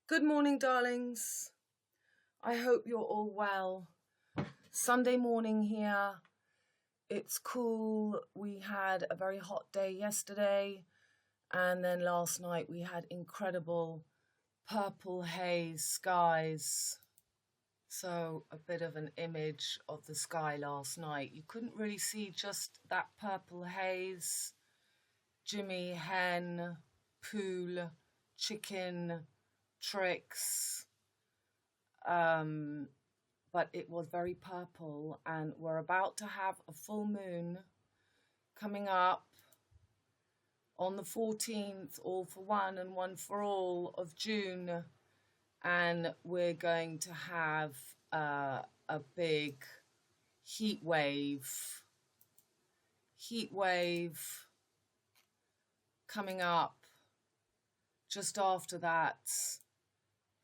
Good morning, darlings. I hope you're all well. Sunday morning here. It's cool. We had a very hot day yesterday, and then last night we had incredible purple haze skies. So a bit of an image of the sky last night. You couldn't really see just that purple haze. Jimmy, hen, pool, chicken, tricks, but it was very purple, and we're about to have a full moon coming up on the 14th, all for one and one for all of June, and we're going to have a big heat wave coming up just after that.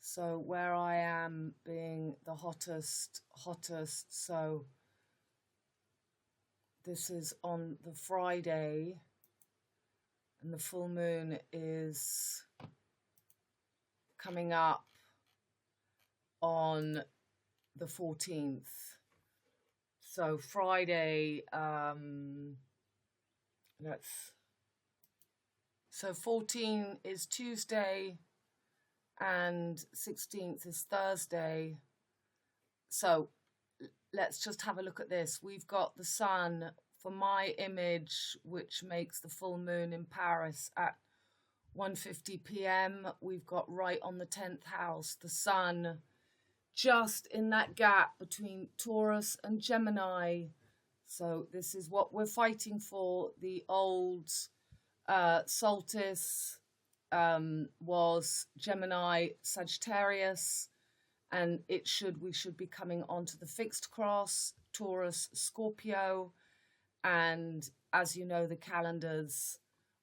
So where I am being the hottest, so this is on the Friday, and the full moon is coming up on the 14th. So Friday, so 14 is Tuesday, and 16th is Thursday. So let's just have a look at this. We've got the sun for my image, which makes the full moon in Paris at 1:50 p.m. We've got right on the 10th house, the sun just in that gap between Taurus and Gemini. So this is what we're fighting for. The old solstice was Gemini Sagittarius, and we should be coming onto the fixed cross, Taurus Scorpio, and as you know, the calendars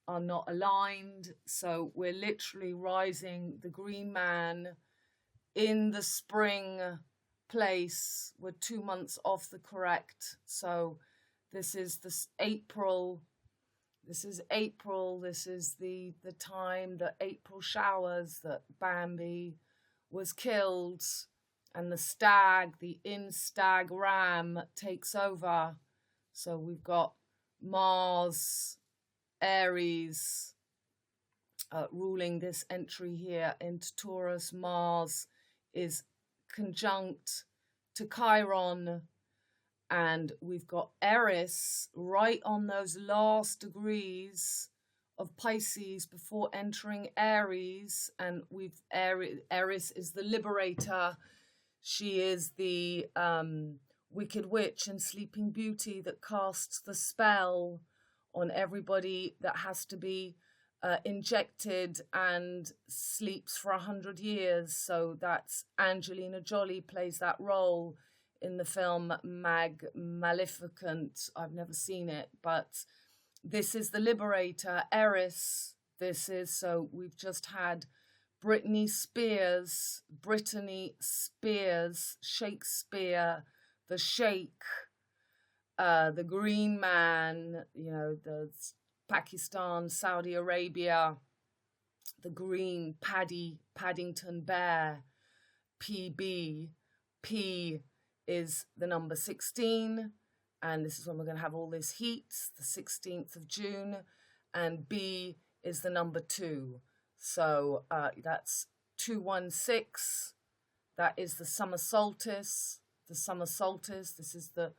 are not aligned, so we're literally rising the green man in the spring place. We're 2 months off the correct, so this is April. This is April. This is the time, the April showers, that Bambi was killed, and the stag, the instag ram, takes over. So we've got Mars, Aries, ruling this entry here into Taurus. Mars is conjunct to Chiron, and we've got Eris right on those last degrees of Pisces before entering Aries, and Eris is the liberator. She is the wicked witch and sleeping beauty that casts the spell on everybody that has to be injected and sleeps for 100 years. So that's Angelina Jolie plays that role in the film Maleficent. I've never seen it, but this is the liberator, Eris. So we've just had Britney Spears, Shakespeare, the Sheikh, the Green Man, the Pakistan, Saudi Arabia, the Green Paddington Bear, PB, P is the number 16, and this is when we're going to have all this heat, the 16th of June, and B is the number 2. So that's 216. That is the summer solstice. This is the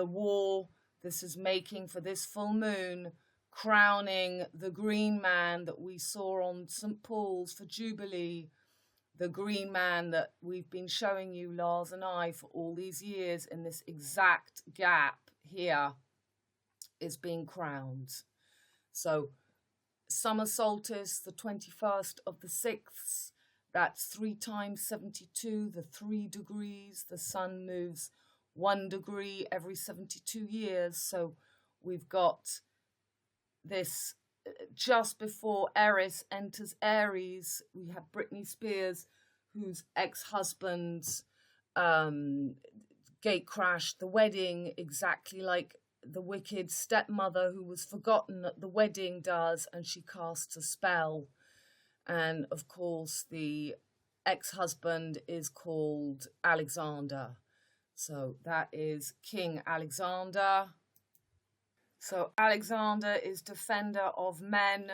war. This is making for this full moon, crowning the green man that we saw on St. Paul's for Jubilee. The green man that we've been showing you, Lars and I, for all these years, in this exact gap here, is being crowned. So summer solstice, the 21st of the 6th, that's 3 times 72, the 3 degrees. The sun moves 1 degree every 72 years. So we've got this just before Eris enters Aries. We have Britney Spears, whose ex-husband gate crashed the wedding, exactly like the wicked stepmother who was forgotten at the wedding does, and she casts a spell. And of course the ex-husband is called Alexander. So that is King Alexander. So Alexander is defender of men.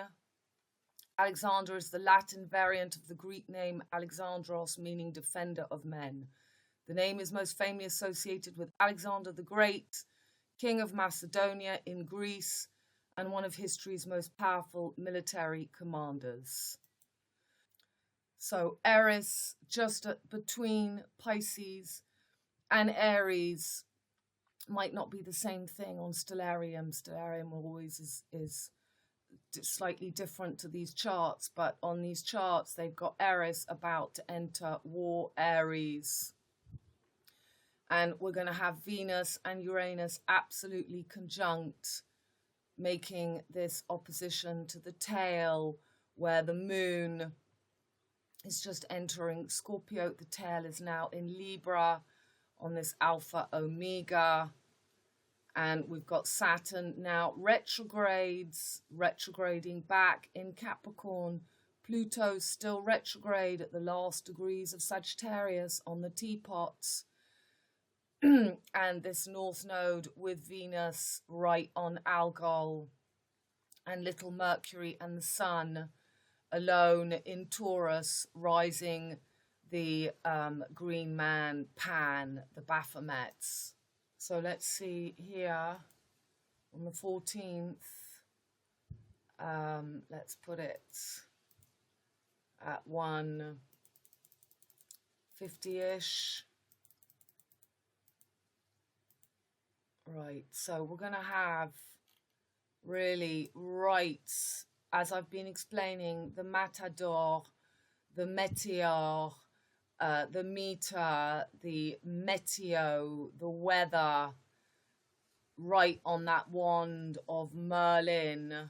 Alexander is the Latin variant of the Greek name Alexandros, meaning defender of men. The name is most famously associated with Alexander the Great, King of Macedonia in Greece, and one of history's most powerful military commanders. So Eris, just between Pisces and Aries, might not be the same thing on Stellarium. Stellarium always is slightly different to these charts, but on these charts they've got Eris about to enter War Aries. And we're going to have Venus and Uranus absolutely conjunct, making this opposition to the tail, where the moon is just entering Scorpio. The tail is now in Libra on this Alpha Omega. And we've got Saturn now retrograding back in Capricorn. Pluto's still retrograde at the last degrees of Sagittarius on the teapots. And this North Node with Venus right on Algol, and little Mercury and the Sun alone in Taurus, rising the green man Pan, the Baphomets. So let's see here on the 14th, let's put it at 1:50-ish. Right, so we're going to have really right, as I've been explaining, the Matador, the Meteor, the Meter, the Meteo, the weather, right on that wand of Merlin,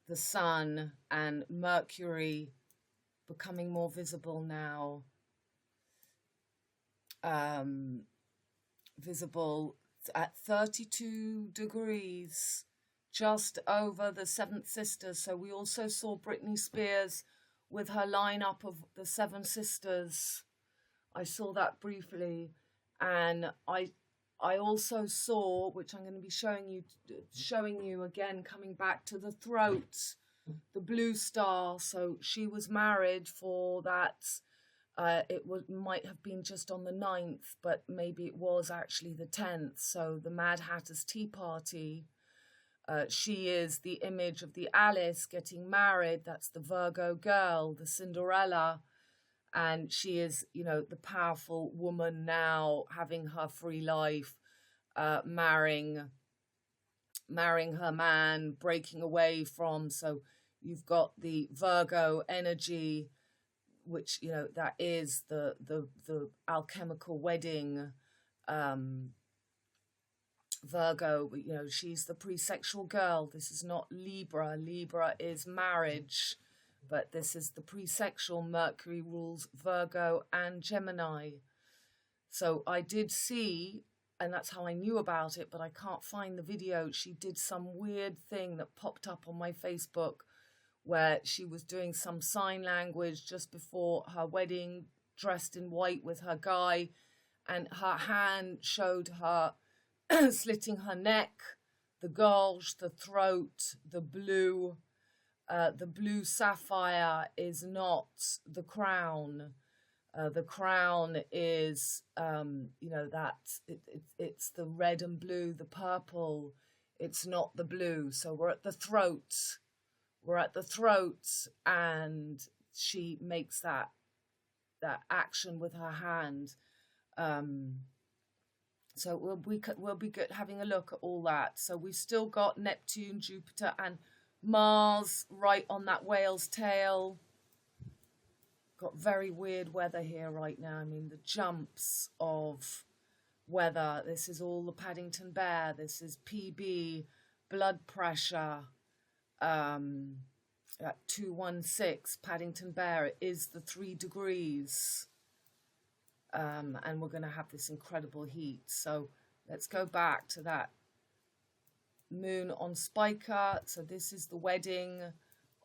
the Sun, and Mercury becoming more visible now. Visible at 32 degrees, just over the Seven Sisters. So we also saw Britney Spears with her lineup of the Seven Sisters. I saw that briefly, and I also saw, which I'm going to be showing you again, coming back to the throat, the blue star. So she was married for that. Might have been just on the 9th, but maybe it was actually the 10th. So the Mad Hatter's Tea Party. She is the image of the Alice getting married. That's the Virgo girl, the Cinderella. And she is, you know, the powerful woman now, having her free life, marrying her man, breaking away from. So you've got the Virgo energy, which, you know, that is the alchemical wedding. Virgo, you know, she's the pre-sexual girl. This is not Libra. Libra is marriage, but this is the pre-sexual. Mercury rules Virgo and Gemini. So I did see, and that's how I knew about it, but I can't find the video. She did some weird thing that popped up on my Facebook, where she was doing some sign language just before her wedding, dressed in white with her guy, and her hand showed her slitting her neck, the gorge, the throat, the blue sapphire is not the crown. The crown is, you know, it's the red and blue, the purple. It's not the blue. So we're at the throat. We're at the throat, and she makes that action with her hand. So we'll be good having a look at all that. So we've still got Neptune, Jupiter, and Mars right on that whale's tail. Got very weird weather here right now. I mean, the jumps of weather. This is all the Paddington Bear. This is PB, blood pressure. At 216, Paddington Bear, it is the 3 degrees. And we're going to have this incredible heat. So let's go back to that moon on Spica. So this is the wedding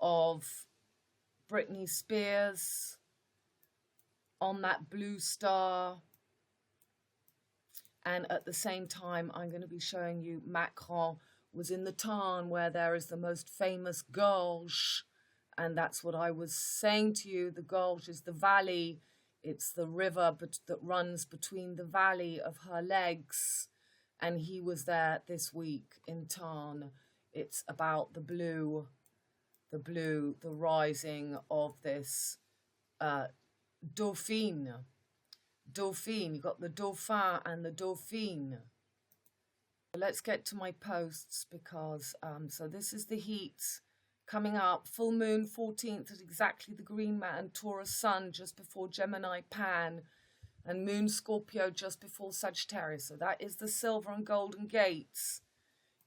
of Britney Spears. on that blue star. And at the same time, I'm going to be showing you Macron was in the Tarn, where there is the most famous gorge. And that's what I was saying to you. The gorge is the valley. It's the river that runs between the valley of her legs. And he was there this week in Tarn. It's about the rising of this Dauphine. Dauphine, you've got the Dauphin and the Dauphine. Let's get to my posts because, so this is the heat coming up. Full moon 14th at exactly the Green Man, Taurus Sun just before Gemini Pan, and Moon Scorpio just before Sagittarius. So that is the silver and golden gates.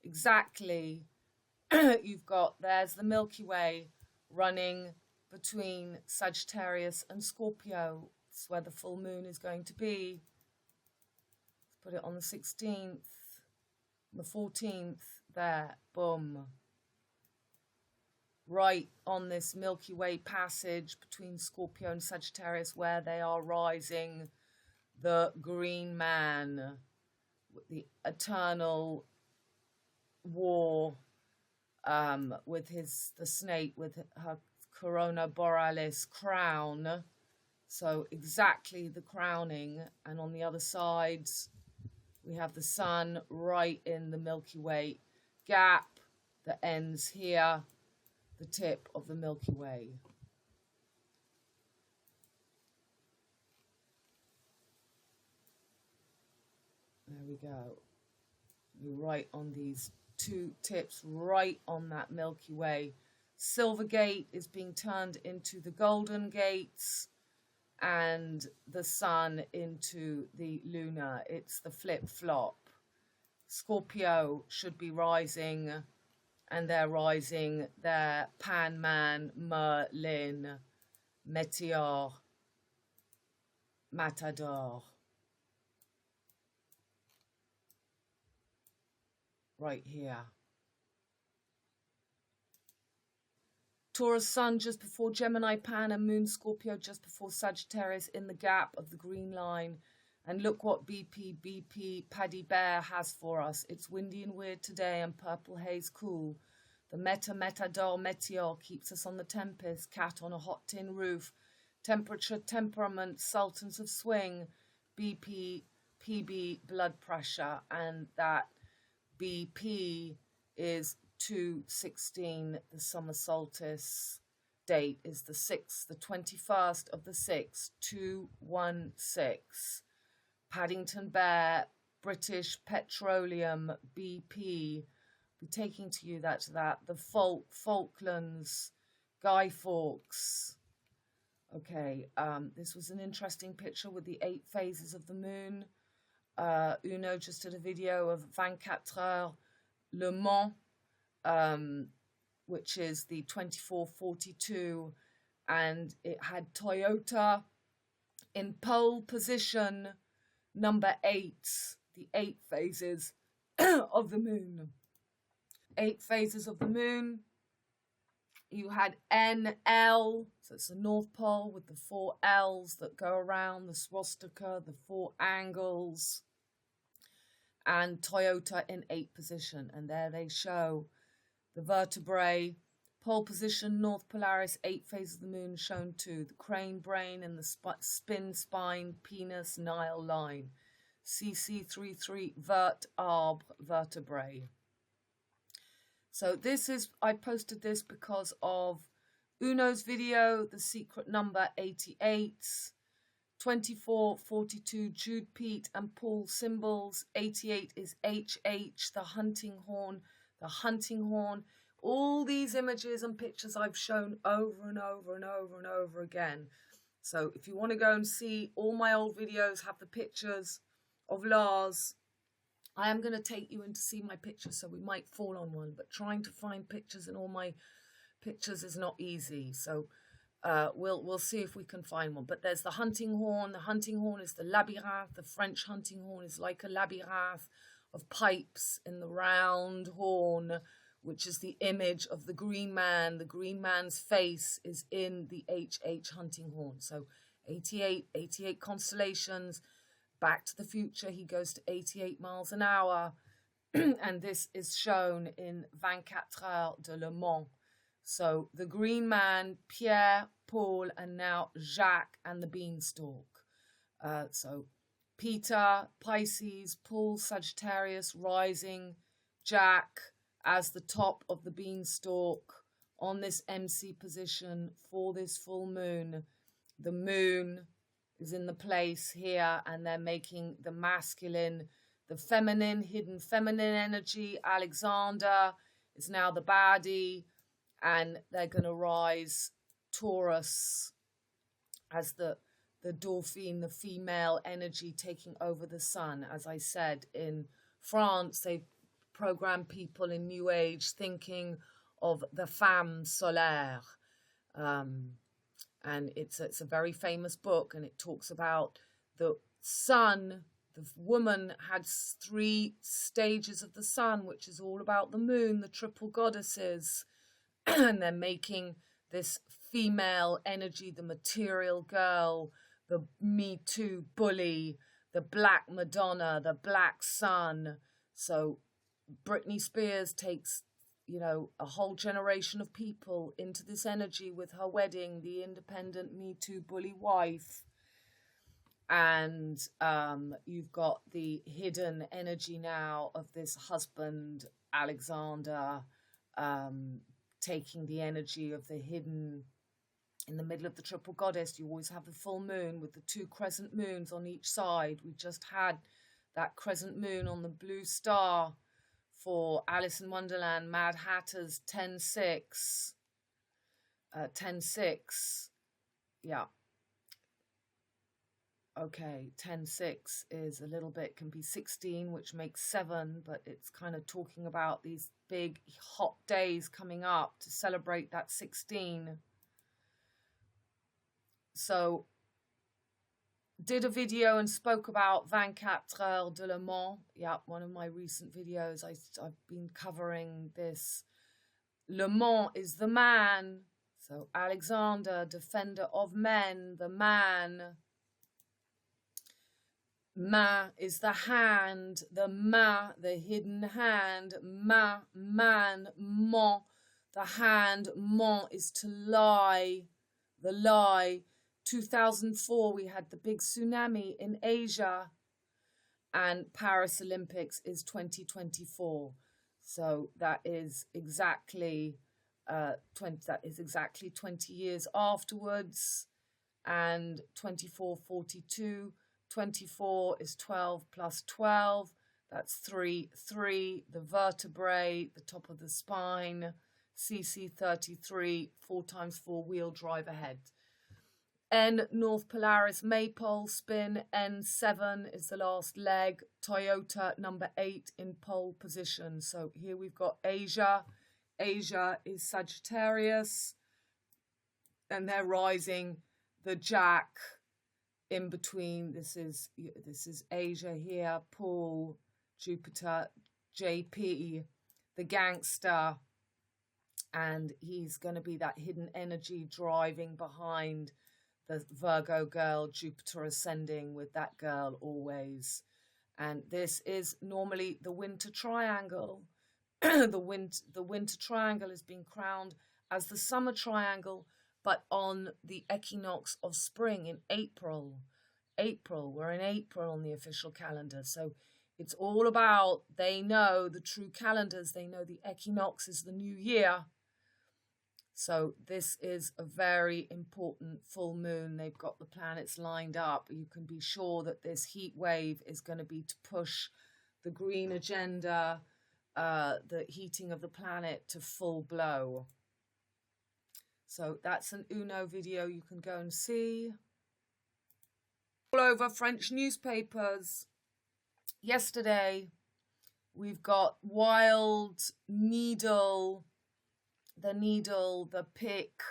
Exactly. You've got, there's the Milky Way running between Sagittarius and Scorpio. That's where the full moon is going to be. Let's put it on the 16th, the 14th, there, boom. Right on this Milky Way passage between Scorpio and Sagittarius, where they are rising the Green Man, the eternal war with the snake with her Corona Borealis crown. So exactly the crowning, and on the other side we have the sun right in the Milky Way gap that ends here, the tip of the Milky Way. There we go. You're right on these two tips, right on that Milky Way. Silver Gate is being turned into the Golden Gates, and the sun into the lunar. It's the flip-flop. Scorpio should be rising, and they're rising their Pan Man, Merlin, Meteor, Matador. Right here. Taurus Sun just before Gemini Pan, and Moon Scorpio just before Sagittarius in the gap of the green line. And look what BP Paddy Bear has for us. It's windy and weird today and purple haze cool. The Metador Meteor keeps us on the tempest. Cat on a hot tin roof. Temperature, temperament, sultans of swing. BP, PB, blood pressure. And that BP is 2/16, the summer solstice date is the 6th, the 21st of the 6th, 216. Paddington Bear, British Petroleum, BP, be taking to you that, the Falklands, Guy Fawkes. Okay, this was an interesting picture with the 8 phases of the moon. Uno just did a video of 24 Heures Le Mans, which is the 2442, and it had Toyota in pole position, number 8, the 8 phases of the moon. 8 phases of the moon. You had NL, so it's the North Pole with the 4 L's that go around, the swastika, the 4 angles, and Toyota in 8 position. And there they show the vertebrae, pole position, North Polaris, 8 phases of the moon shown too. The crane brain and the spin spine, penis, Nile line. CC33 vert arb vertebrae. So this is, I posted this because of Uno's video, the secret number 88, 24, 42, Jude Pete and Paul symbols, 88 is HH, the hunting horn, all these images and pictures I've shown over and over and over and over again. So if you want to go and see all my old videos, have the pictures of Lars, I am going to take you in to see my pictures, so we might fall on one, but trying to find pictures in all my pictures is not easy. So we'll see if we can find one. But there's the hunting horn. The hunting horn is the labyrinthe. The French hunting horn is like a labyrinth of pipes in the round horn, which is the image of the Green Man. The Green Man's face is in the HH hunting horn. So 88 constellations. Back to the Future, he goes to 88 miles an hour. And this is shown in 24 Heures de Le Mans. So the Green Man, Pierre, Paul, and now Jacques and the Beanstalk. So Peter, Pisces, Paul, Sagittarius, rising, Jack as the top of the beanstalk on this MC position for this full moon. The moon is in the place here, and they're making the masculine, the feminine, hidden feminine energy. Alexander is now the baddie, and they're going to rise Taurus as the Dauphine, the female energy taking over the sun. As I said, in France, they program people in New Age thinking of the femme solaire. And it's a very famous book, and it talks about the sun. The woman had 3 stages of the sun, which is all about the moon, the triple goddesses. And they're making this female energy, the material girl, the Me Too bully, the Black Madonna, the Black Sun. So Britney Spears takes, you know, a whole generation of people into this energy with her wedding, the independent Me Too bully wife. And you've got the hidden energy now of this husband, Alexander, taking the energy of the hidden. In the middle of the triple goddess, you always have the full moon with the 2 crescent moons on each side. We just had that crescent moon on the blue star for Alice in Wonderland, Mad Hatter's 10-6. 10-6. Yeah. Okay, 10-6 is a little bit, can be 16, which makes 7, but it's kind of talking about these big hot days coming up to celebrate that 16. So, did a video and spoke about 24 Heures de Le Mans. Yeah, one of my recent videos, I've been covering this. Le Mans is the man. So, Alexander, defender of men, the man. Ma is the hand, the ma, the hidden hand, ma, man, mon, the hand, mon is to lie, the lie. 2004, we had the big tsunami in Asia, and Paris Olympics is 2024. So that is exactly 20 years afterwards, and 2442. 24 is 12 plus 12. That's 3, the vertebrae, the top of the spine. CC 33, 4 times 4 wheel drive ahead. N, North Polaris Maypole spin. N7 is the last leg. Toyota number 8 in pole position. So here we've got Asia. Asia is Sagittarius. And they're rising the Jack in between. This is Asia here. Paul, Jupiter, JP, the gangster. And he's going to be that hidden energy driving behind the Virgo girl, Jupiter ascending with that girl always. And this is normally the winter triangle. The winter triangle is being crowned as the summer triangle, but on the equinox of spring in April. We're in April on the official calendar. So it's all about, they know the true calendars, they know the equinox is the new year. So this is a very important full moon. They've got the planets lined up. You can be sure that this heat wave is going to be to push the green agenda, the heating of the planet to full blow. So that's an Uno video you can go and see. All over French newspapers. Yesterday, we've got wild needle, the pick,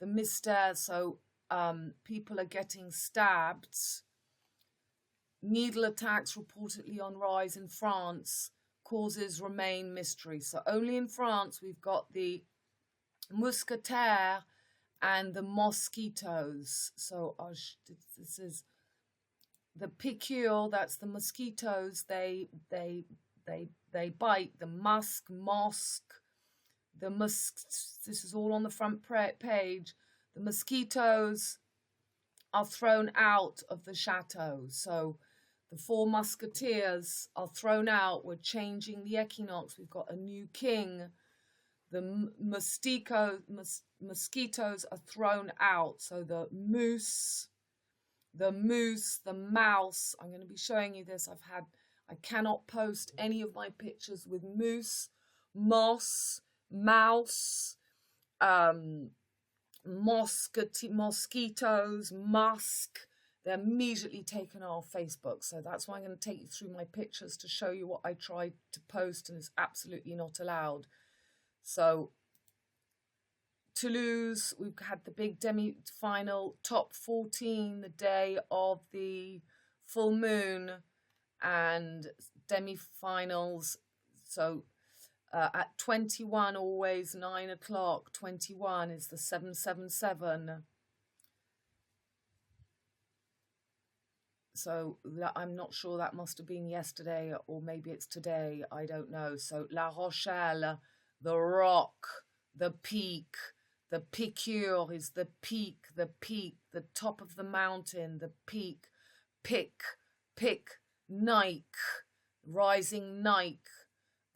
the mystère. So people are getting stabbed. Needle attacks reportedly on rise in France. Causes remain mystery. So only in France we've got the mousquetaire and the mosquitoes. So this is the picule, that's the mosquitoes, they bite, the mosque, this is all on the front page. The mosquitoes are thrown out of the chateau. So the 4 musketeers are thrown out. We're changing the equinox. We've got a new king. The mosquitoes are thrown out. So the moose, the mouse. I'm going to be showing you this. I cannot post any of my pictures with moose, mouse, mosquitoes, musk. They're immediately taken off Facebook. So that's why I'm going to take you through my pictures to show you what I tried to post and is absolutely not allowed. So Toulouse, we've had the big demi-final, top 14 the day of the full moon, and demi-finals. So at 21, always 9 o'clock, 21 is the 777. So I'm not sure, that must have been yesterday or maybe it's today, I don't know. So La Rochelle, the rock, the peak, the picure is the peak, the top of the mountain, the peak, pick, Nike, rising Nike,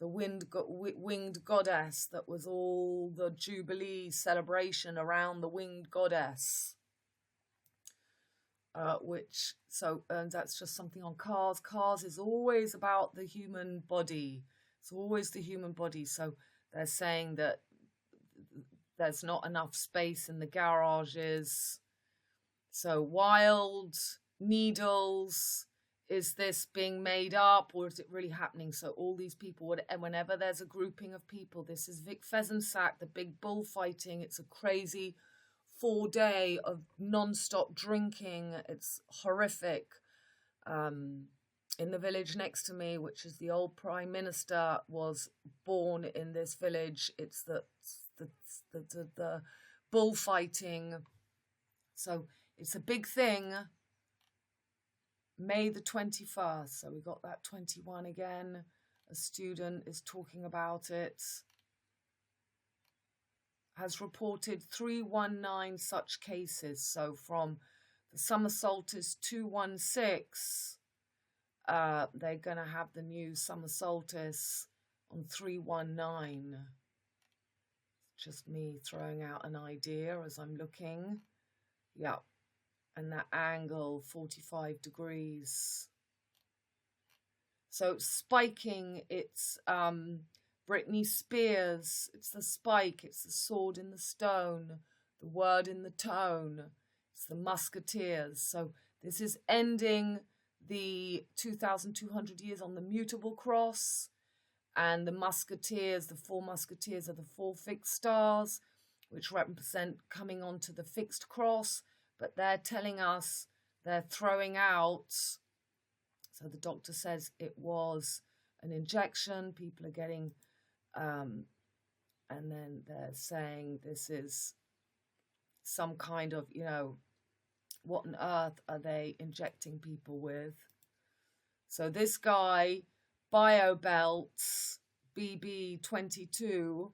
the winged goddess. That was all the Jubilee celebration around the winged goddess. And that's just something on cars. Cars is always about the human body. It's always the human body. So they're saying that there's not enough space in the garages. So wild needles, is this being made up or is it really happening? So all these people, whenever there's a grouping of people, this is Vic Fezensac, the big bullfighting. It's a crazy 4-day of non-stop drinking. It's horrific. In the village next to me, which is the old prime minister, was born in this village. It's the bullfighting. So it's a big thing. May the 21st. So we got that 21 again. A student is talking about it. Has reported 319 such cases. So from the summer solstice 216, they're going to have the new summer solstice on 319. Just me throwing out an idea as I'm looking. Yeah. And that angle, 45 degrees. So spiking, it's Britney Spears, it's the spike, it's the sword in the stone, the word in the tone, it's the musketeers. So this is ending the 2,200 years on the mutable cross, and the musketeers, the 4 musketeers, are the 4 fixed stars, which represent coming onto the fixed cross, but they're telling us they're throwing out. So the doctor says it was an injection, people are getting and then they're saying this is some kind of, what on earth are they injecting people with? So this guy, BioBelts, BB22,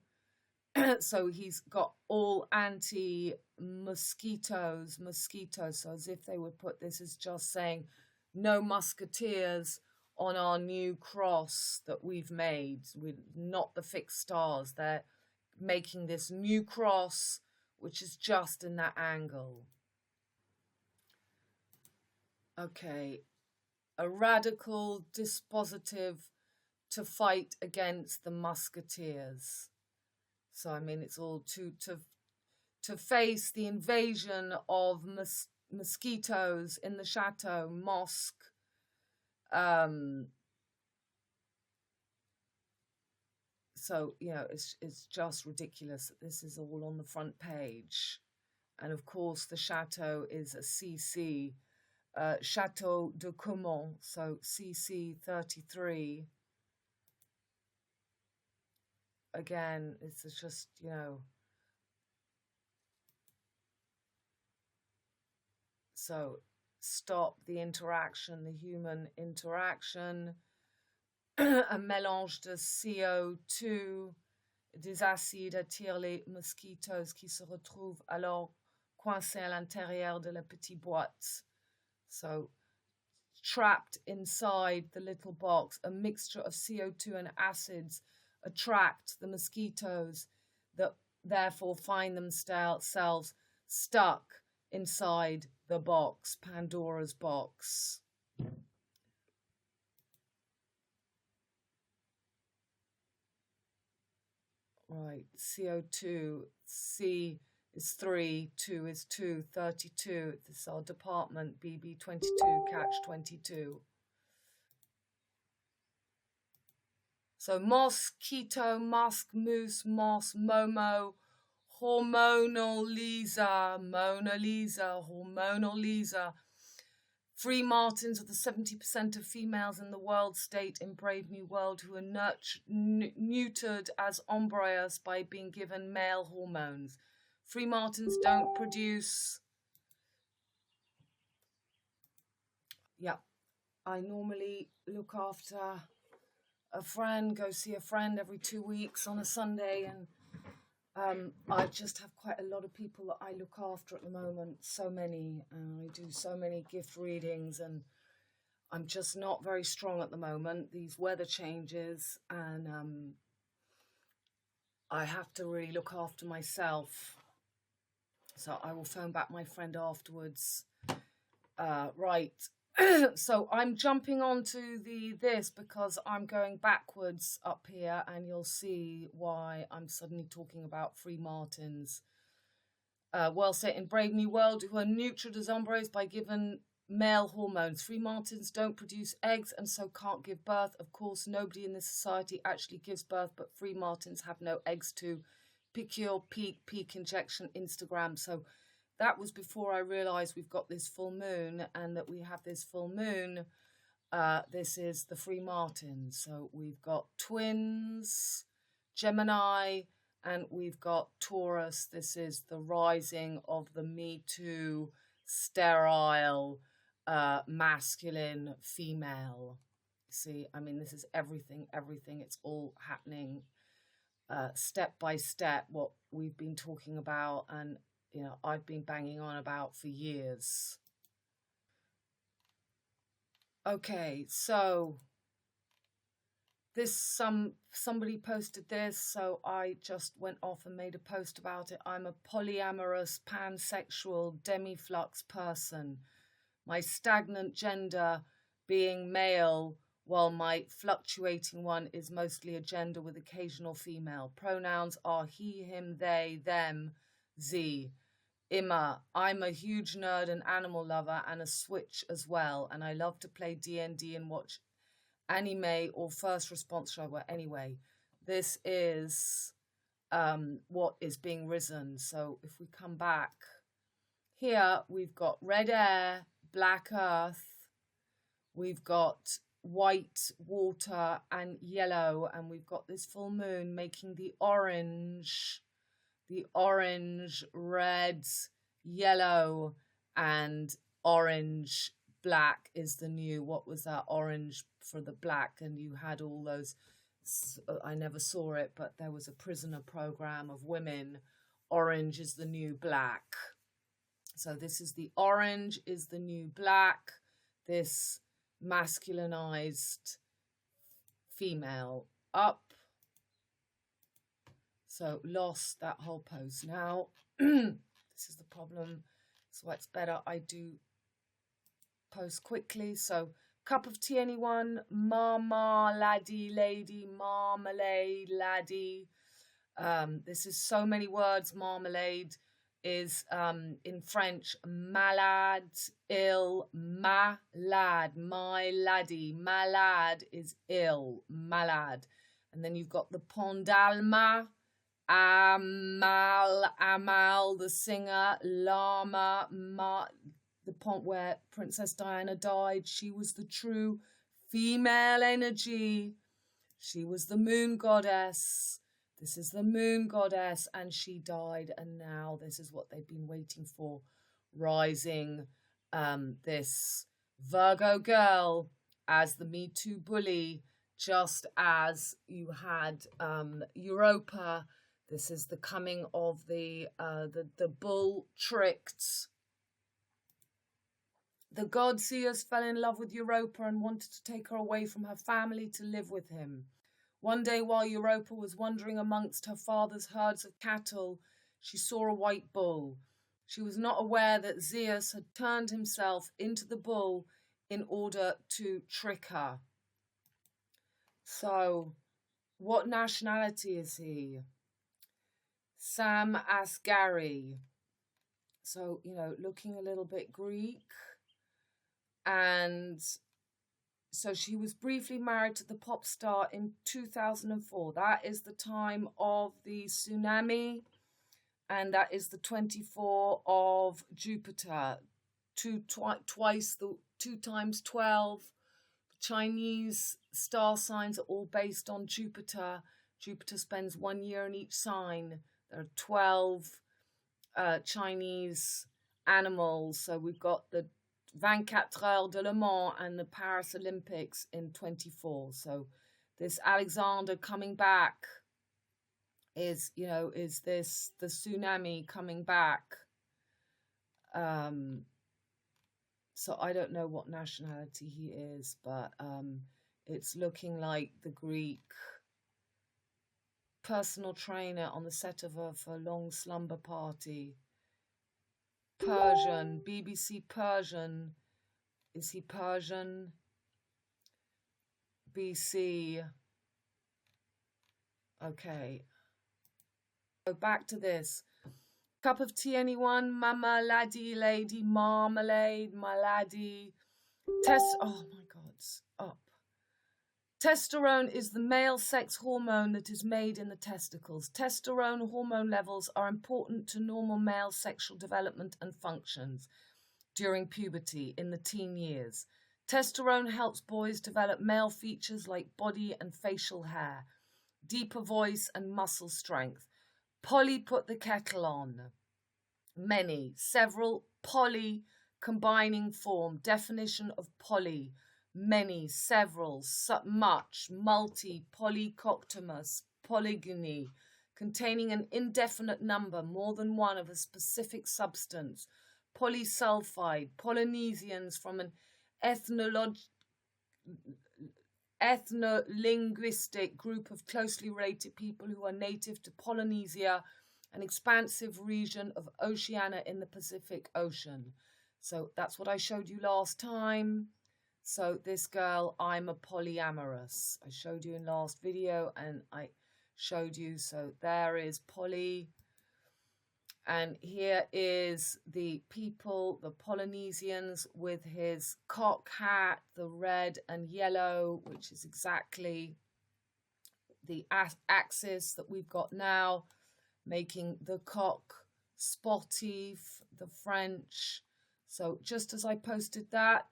so he's got all anti-mosquitoes, so as if they would put this as just saying no musketeers on our new cross that we've made. We're not the fixed stars. They're making this new cross, which is just in that angle. Okay, a radical dispositive to fight against the musketeers. So, I mean, it's all to face the invasion of mosquitoes in the chateau, mosque. So, it's just ridiculous that this is all on the front page. And of course, the chateau is a CC, Chateau de Caumont, so CC 33. Again, it's just, So stop the interaction, the human interaction. Un mélange de CO2, des acides attire les mosquitos qui se retrouvent alors coincés à l'intérieur de la petite boîte. So trapped inside the little box, a mixture of CO2 and acids attract the mosquitoes that therefore find themselves stuck inside the box, Pandora's box. Right, CO2, C is 3, 2 is 2, 32. This is our department, BB22, catch 22. So mosquito, musk, moose, moss, momo, hormonal Lisa, Mona Lisa, hormonal Lisa. Free martins are the 70% of females in the world state in Brave New World who are neutered as embryos by being given male hormones. Free martins don't produce... Yeah, I normally look after a friend, go see a friend every 2 weeks on a Sunday, and I just have quite a lot of people that I look after at the moment, so many, and I do so many gift readings, and I'm just not very strong at the moment, these weather changes, and I have to really look after myself. So I will phone back my friend afterwards. Right. So I'm jumping onto this because I'm going backwards up here, and you'll see why I'm suddenly talking about free martins. Well set in Brave New World who are neutered as embryos by given male hormones. Free martins don't produce eggs and so can't give birth. Of course, nobody in this society actually gives birth, but free martins have no eggs to pick your peak injection Instagram. So that was before I realized we've got this full moon, and that we have this full moon. This is the free martins. So we've got twins, Gemini, and we've got Taurus. This is the rising of the Me Too, sterile, masculine female. See, I mean, this is everything. It's all happening step by step, what we've been talking about, and you know, I've been banging on about for years. Okay, so this somebody posted this, so I just went off and made a post about it. I'm a polyamorous, pansexual, demiflux person. My stagnant gender being male, while my fluctuating one is mostly a gender with occasional female. Pronouns are he, him, they, them, Z. Emma, I'm a huge nerd and animal lover and a switch as well, and I love to play D&D and watch anime or first response show. Well, anyway, this is what is being risen. So if we come back here, we've got red air, black earth, we've got white water and yellow, and we've got this full moon making the orange, red, yellow, and orange. Black is the new, what was that, orange for the black, and you had all those, I never saw it, but there was a prisoner program of women. Orange is the new black. So this is the orange is the new black, this masculinized female. Up. So lost that whole post. Now, this is the problem. So it's better I do post quickly. So cup of tea, anyone? Mama, laddie, lady, marmalade, laddie. This is so many words. Marmalade is in French, malade, ill, malade, my laddie. Malade is ill, malade. And then you've got the Pondalma, Amal, the singer, Lama, the pont where Princess Diana died. She was the true female energy. She was the moon goddess. This is the moon goddess, and she died, and now this is what they've been waiting for. Rising this Virgo girl as the Me Too bully, just as you had Europa. This is the coming of the bull tricked. The god Zeus fell in love with Europa and wanted to take her away from her family to live with him. One day while Europa was wandering amongst her father's herds of cattle, she saw a white bull. She was not aware that Zeus had turned himself into the bull in order to trick her. So, what nationality is he? Sam Asghari. So, looking a little bit Greek. And so she was briefly married to the pop star in 2004. That is the time of the tsunami. And that is the 24 of Jupiter. Two times 12. Chinese star signs are all based on Jupiter. Jupiter spends 1 year in each sign. There are 12 Chinese animals. So we've got the 24 Heures de Le Mans and the Paris Olympics in 24. So this Alexander coming back is this the tsunami coming back. So I don't know what nationality he is, but it's looking like the Greek personal trainer on the set of a long slumber party. Persian, BBC Persian. Is he Persian? BC. Okay. So back to this. Cup of tea, anyone? Mama, laddie, lady, marmalade, my laddie. Oh my God, up. Testosterone is the male sex hormone that is made in the testicles. Testosterone hormone levels are important to normal male sexual development and functions during puberty in the teen years. Testosterone helps boys develop male features like body and facial hair, deeper voice and muscle strength. Polly put the kettle on. Many, several, poly, combining form, definition of poly, many, several, much, multi, polycoctomous, polygyny, containing an indefinite number, more than one of a specific substance, polysulfide, Polynesians from an ethno-linguistic group of closely related people who are native to Polynesia, an expansive region of Oceania in the Pacific Ocean. So that's what I showed you last time. So this girl, I'm a polyamorous. I showed you in last video and I showed you. So there is poly. And here is the people, the Polynesians, with his cock hat, the red and yellow, which is exactly the axis that we've got now, making the cock spotty, the French. So just as I posted that,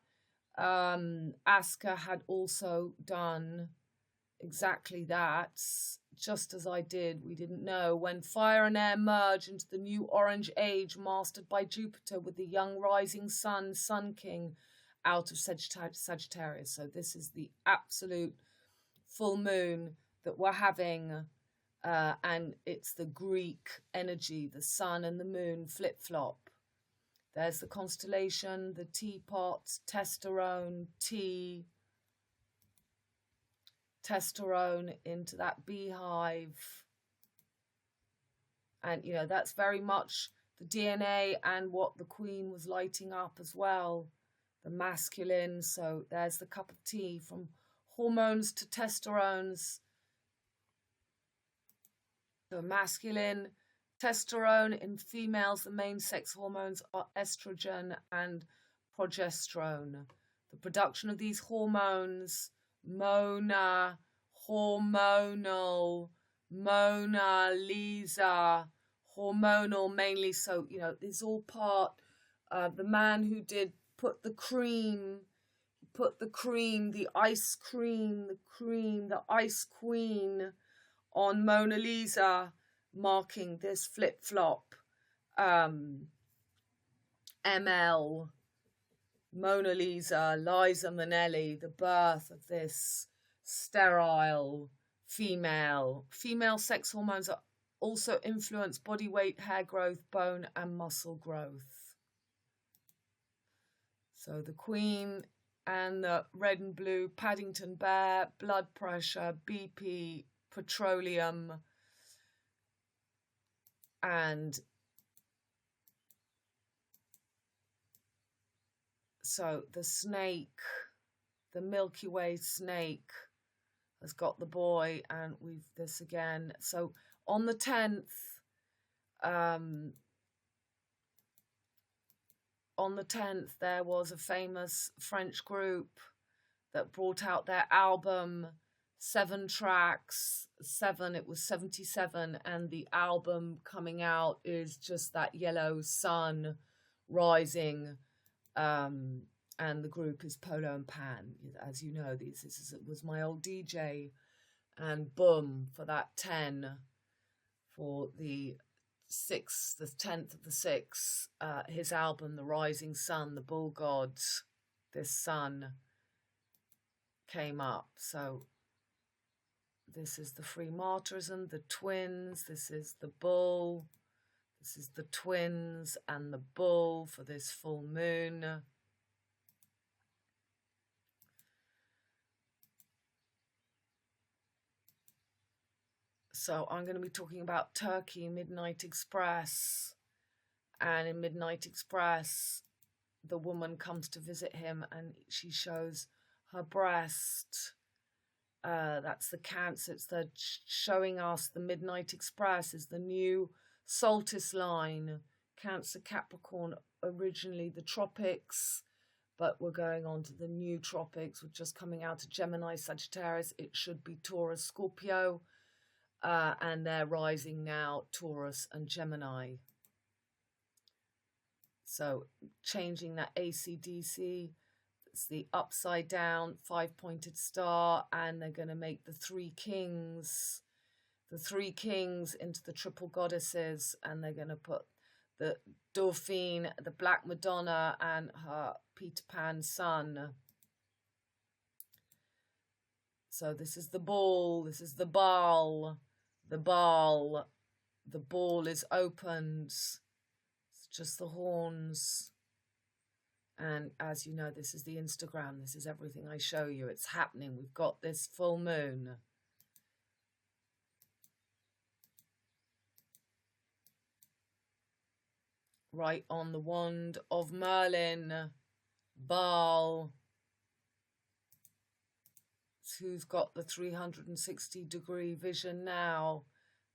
Aska had also done exactly that, just as I did. We didn't know when fire and air merge into the new orange age mastered by Jupiter with the young rising sun, Sun King, out of Sagittarius. So this is the absolute full moon that we're having, and it's the Greek energy, the sun and the moon flip-flop. There's the constellation, the teapot, testosterone, tea, testosterone into that beehive. And, that's very much the DNA and what the Queen was lighting up as well, the masculine. So there's the cup of tea, from hormones to testosterones. So masculine, testosterone in females, the main sex hormones are estrogen and progesterone. The production of these hormones, Mona, hormonal, Mona Lisa, hormonal mainly. So, it's all part of the man who did put the cream, the ice cream, the ice queen on Mona Lisa, marking this flip-flop, ML, Mona Lisa, Liza Minnelli, the birth of this sterile female. Female sex hormones are also influence body weight, hair growth, bone and muscle growth. So the Queen and the red and blue, Paddington Bear, blood pressure, BP, petroleum, and so the snake, the Milky Way snake, has got the boy, and we've this again. So on the 10th, there was a famous French group that brought out their album, 7 tracks, it was 77, and the album coming out is just that yellow sun rising, and the group is Polo and Pan. As you know, this was my old DJ, and boom, for that 10, for the 6th, the 10th of the 6th, his album, The Rising Sun, the Bull God, this sun came up. So this is the free martyrism, the twins, this is the bull, this is the twins and the bull for this full moon. So I'm going to be talking about Turkey, Midnight Express. And in Midnight Express, the woman comes to visit him and she shows her breast. That's the Cancer. It's the showing us the Midnight Express is the new Solstice line. Cancer, Capricorn, originally the tropics, but we're going on to the new tropics. We're just coming out of Gemini, Sagittarius. It should be Taurus, Scorpio, and they're rising now, Taurus and Gemini. So changing that AC/DC. It's the upside down 5-pointed star, and they're going to make the three kings into the triple goddesses, and they're going to put the Dauphine, the Black Madonna, and her Peter Pan son. So this is the ball, this is the ball, the ball is opened, it's just the horns. And as you know, this is the Instagram. This is everything I show you. It's happening. We've got this full moon. Right on the wand of Merlin. Baal. Who's got the 360-degree vision now?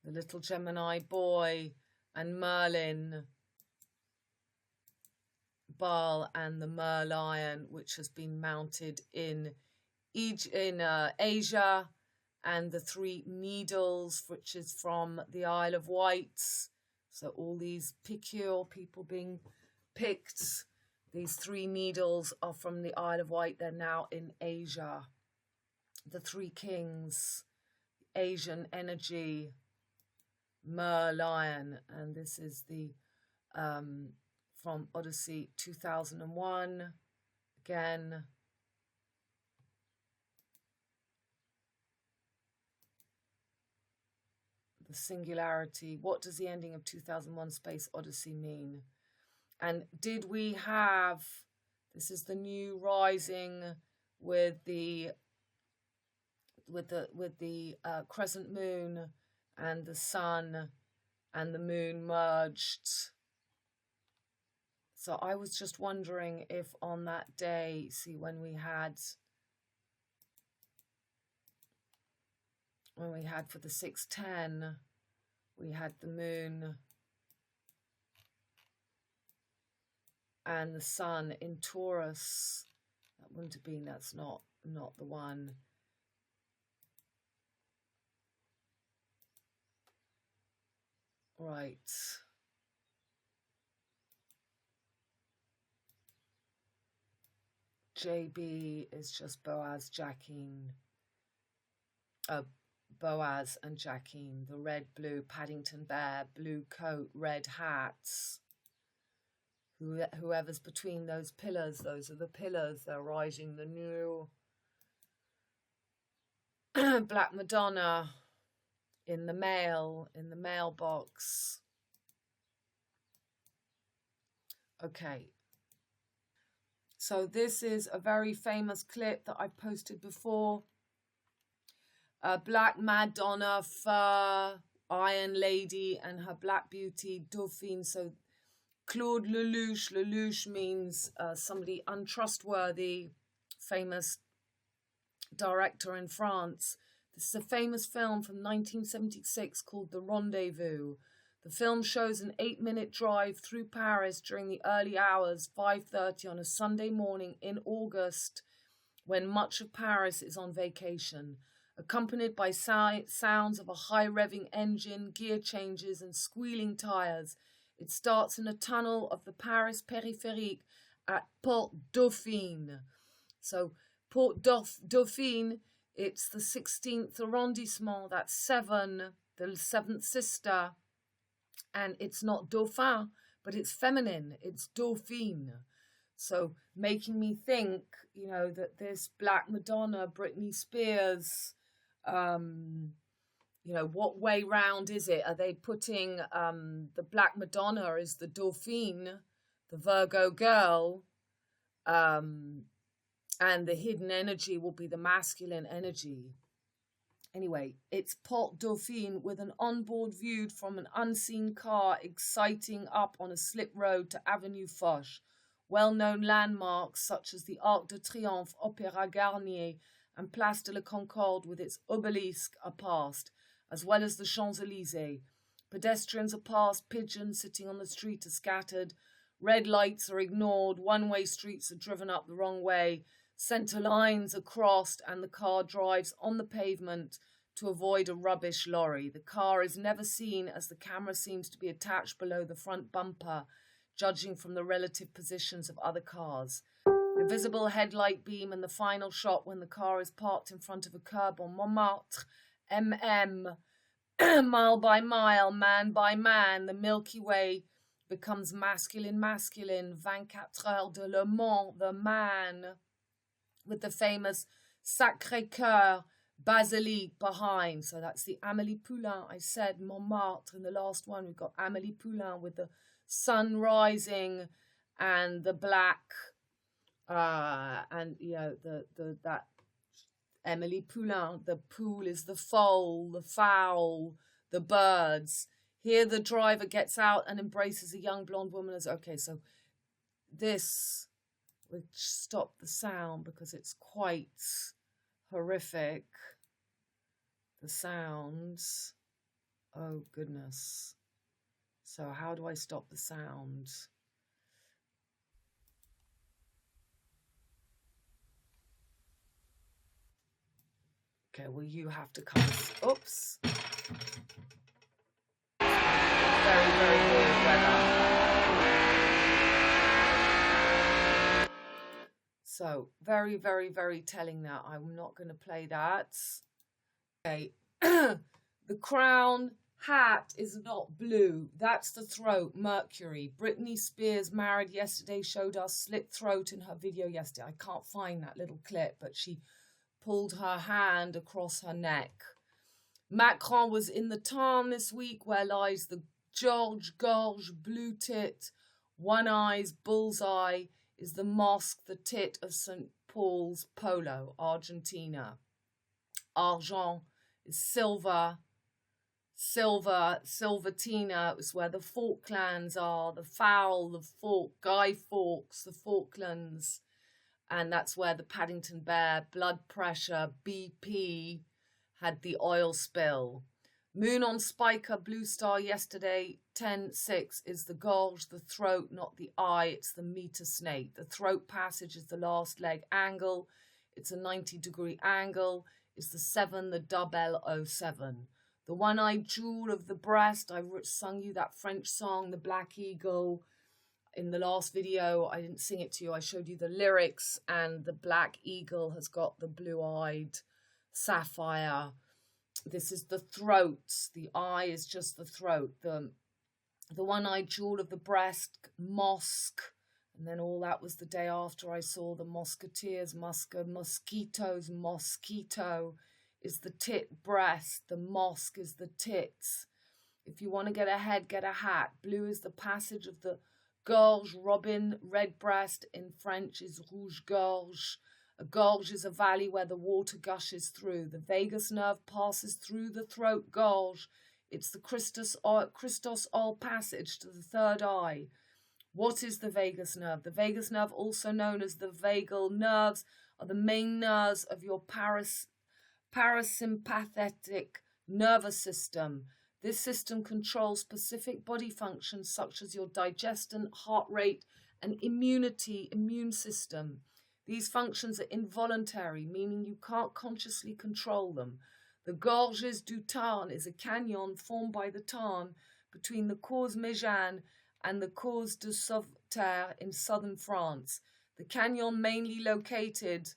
The little Gemini boy and Merlin. Baal and the Merlion, which has been mounted in Asia, and the 3 needles, which is from the Isle of Wight. So all these picure people being picked, these 3 needles are from the Isle of Wight. They're now in Asia. The 3 kings, Asian energy, Merlion, and this is the from Odyssey 2001, again. The singularity. What does the ending of 2001 Space Odyssey mean? And did we have, this is the new rising with the crescent moon and the sun and the moon merged. So I was just wondering if on that day, see, when we had for the 610, we had the moon and the sun in Taurus. That wouldn't have been, that's not the one. Right. JB is just Boaz, Jacqueline. Boaz and Jacqueline, the red, blue, Paddington Bear, blue coat, red hats, whoever's between those pillars, those are the pillars. They're rising the new Black Madonna in the mailbox. Okay. So this is a very famous clip that I've posted before. Black Madonna, fur, Iron Lady, and her Black Beauty, Dauphine. So Claude Lelouch. Lelouch means somebody untrustworthy, famous director in France. This is a famous film from 1976 called The Rendezvous. The film shows an 8-minute drive through Paris during the early hours, 5:30 on a Sunday morning in August, when much of Paris is on vacation, accompanied by sounds of a high-revving engine, gear changes, and squealing tires. It starts in a tunnel of the Paris périphérique at Porte Dauphine. So Porte Dauphine, it's the 16th arrondissement, that's 7, the 7th sister, and it's not Dauphin, but it's feminine, it's Dauphine. So making me think, you know, that this Black Madonna, Britney Spears, you know, what way round is it? Are they putting the Black Madonna as the Dauphine, the Virgo girl, and the hidden energy will be the masculine energy? Anyway, it's Porte Dauphine with an onboard view from an unseen car exciting up on a slip road to Avenue Foch. Well-known landmarks such as the Arc de Triomphe, Opéra Garnier, and Place de la Concorde with its obelisk are passed, as well as the Champs-Élysées. Pedestrians are passed, pigeons sitting on the street are scattered, red lights are ignored, one-way streets are driven up the wrong way, centre lines are crossed, and the car drives on the pavement to avoid a rubbish lorry. The car is never seen as the camera seems to be attached below the front bumper, judging from the relative positions of other cars. The visible headlight beam and the final shot when the car is parked in front of a curb on Montmartre, mile by mile, man by man, the Milky Way becomes masculine, 24 Heures de Le Mans, the man, with the famous Sacré-Cœur Basilique behind. So that's the Amélie Poulain. I said Montmartre in the last one. We've got Amélie Poulain with the sun rising and the black, and you know, that Amélie Poulain, the pool is the foal, the fowl, the birds. Here the driver gets out and embraces a young blonde woman as, okay, so this, we'll stop the sound because it's quite horrific, the sounds. Oh goodness. So how do I stop the sound? Okay, well, you have to come. Oops. Very, very weird weather. So, very, very, very telling that. I'm not going to play that. Okay. The crown hat is not blue. That's the throat, Mercury. Britney Spears, married yesterday, showed us slit throat in her video yesterday. I can't find that little clip, but she pulled her hand across her neck. Macron was in the Tarn this week, where lies the GORGE, blue tit, one eye's bullseye, is the mosque, the tit of St. Paul's Polo, Argentina. Argent is silver. Silvertina is where the Falklands are, the fowl, the fork, Guy Fawkes, the Falklands. And that's where the Paddington Bear, blood pressure, BP, had the oil spill. Moon on Spiker, blue star yesterday, 10-6 is the gorge, the throat, not the eye, it's the meter snake. The throat passage is the last leg angle. It's a 90-degree angle. It's the 7, the double 07. The one-eyed jewel of the breast, I sung you that French song, The Black Eagle. In the last video, I didn't sing it to you. I showed you the lyrics, and the black eagle has got the blue-eyed sapphire. This is the throat. The eye is just the throat. The one-eyed jewel of the breast, mosque, And then all that was the day after I saw the musketeers, mosquitoes, mosquito is the tit breast, the mosque is the tits. If you want to get ahead, get a hat. Blue is the passage of the gorge, robin, redbreast in French is rouge gorge. A gorge is a valley where the water gushes through. The vagus nerve passes through the throat gorge. It's the Christos oil passage to the third eye. What is the vagus nerve? The vagus nerve, also known as the vagal nerves, are the main nerves of your parasympathetic nervous system. This system controls specific body functions such as your digestion, heart rate, and immune system. These functions are involuntary, meaning you can't consciously control them. The Gorges du Tarn is a canyon formed by the Tarn between the Causse Méjeanne and the Causse de Sauveterre in southern France. The canyon, mainly located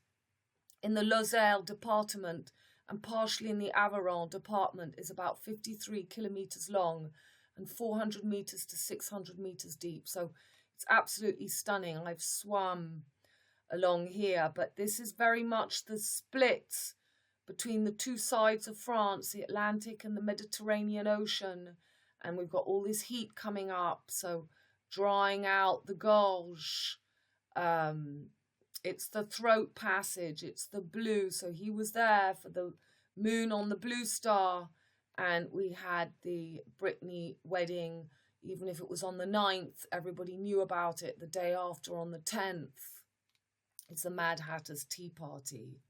in the Lozère department and partially in the Aveyron department, is about 53 kilometers long and 400 meters to 600 meters deep. So it's absolutely stunning. I've swum along here, but this is very much the split between the two sides of France, the Atlantic and the Mediterranean Ocean. And we've got all this heat coming up, so drying out the gorge. It's the throat passage, it's the blue. So he was there for the moon on the blue star, and we had the Brittany wedding. Even if it was on the 9th, everybody knew about it the day after on the 10th. It's the Mad Hatter's Tea Party.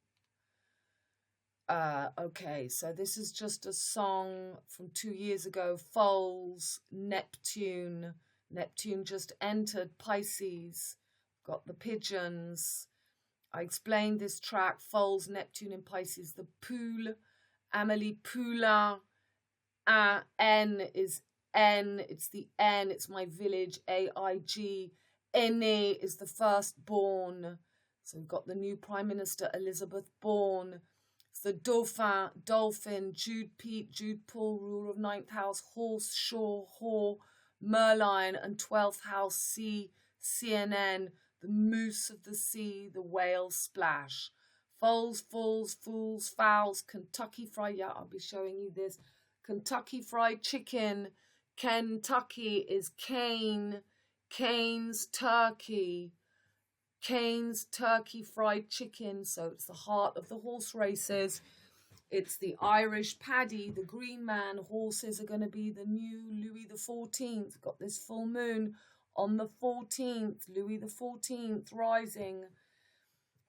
Okay, so this is just a song from 2 years ago. Foals, Neptune. Neptune just entered Pisces. Got the pigeons. I explained this track, Foals, Neptune in Pisces. The pool, Amélie Poulain. N is N, it's the N, it's my village, AIG. Aîné is the firstborn. So we've got the new Prime Minister, Elizabeth Bourne. It's the Dauphin, Dolphin, Jude Pete, Jude Paul, ruler of 9th house, Horse, Shore, Whore, Merline, and 12th house, Sea, CNN, the moose of the sea, the whale splash. Foals, Falls, Fools, Fowls, Kentucky Fried, yeah, I'll be showing you this. Kentucky Fried Chicken. Kentucky is Cane, Cane's Turkey. Cane's Turkey Fried Chicken, so it's the heart of the horse races. It's the Irish Paddy, the Green Man. Horses are going to be the new Louis XIV. Got this full moon on the 14th. Louis XIV rising.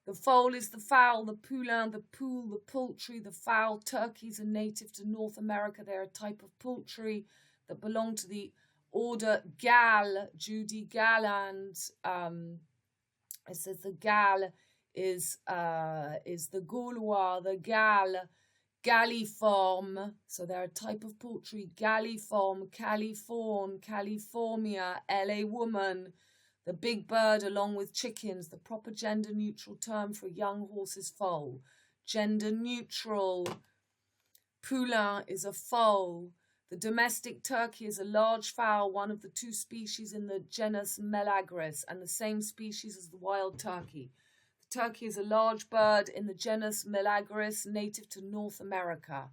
The foal is the fowl, the poulain, the pool, the poultry, the fowl. Turkeys are native to North America. They're a type of poultry that belong to the order Gall, Judy Galland. It says the Gall is the Gaulois, the Gall, Galliform. So they're a type of poultry. Galliform, Californ, California, LA woman. The big bird along with chickens, the proper gender neutral term for a young horse's foal. Gender neutral. Poulain is a foal. The domestic turkey is a large fowl, one of the two species in the genus Melagris, and the same species as the wild turkey. The turkey is a large bird in the genus Melagris, native to North America.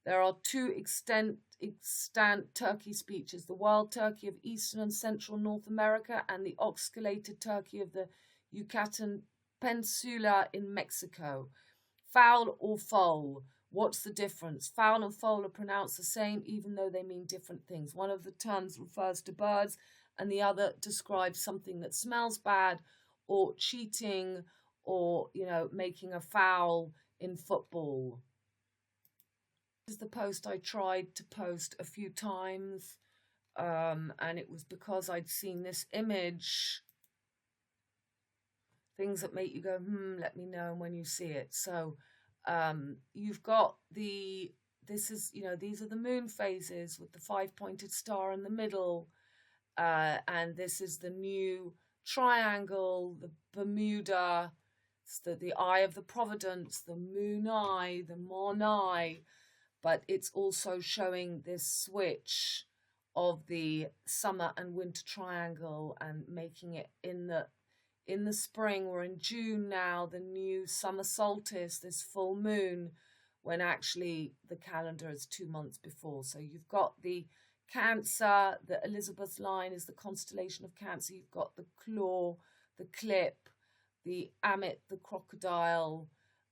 There are two extant turkey species, the wild turkey of eastern and central North America and the oxculated turkey of the Yucatan Peninsula in Mexico. Fowl or foal? What's the difference? Fowl and foal are pronounced the same, even though they mean different things. One of the terms refers to birds, and the other describes something that smells bad, or cheating, or, making a foul in football. This is the post I tried to post a few times, and it was because I'd seen this image. Things that make you go, let me know when you see it. So, you've got these are the moon phases with the 5-pointed star in the middle, and this is the new triangle, the Bermuda, it's the eye of the Providence, the moon eye, the Mon eye, but it's also showing this switch of the summer and winter triangle and making it in the spring. We're in June now, the new summer solstice, this full moon, when actually the calendar is 2 months before. So you've got the Cancer, the Elizabeth line is the constellation of Cancer. You've got the claw, the clip, the Amit, the crocodile,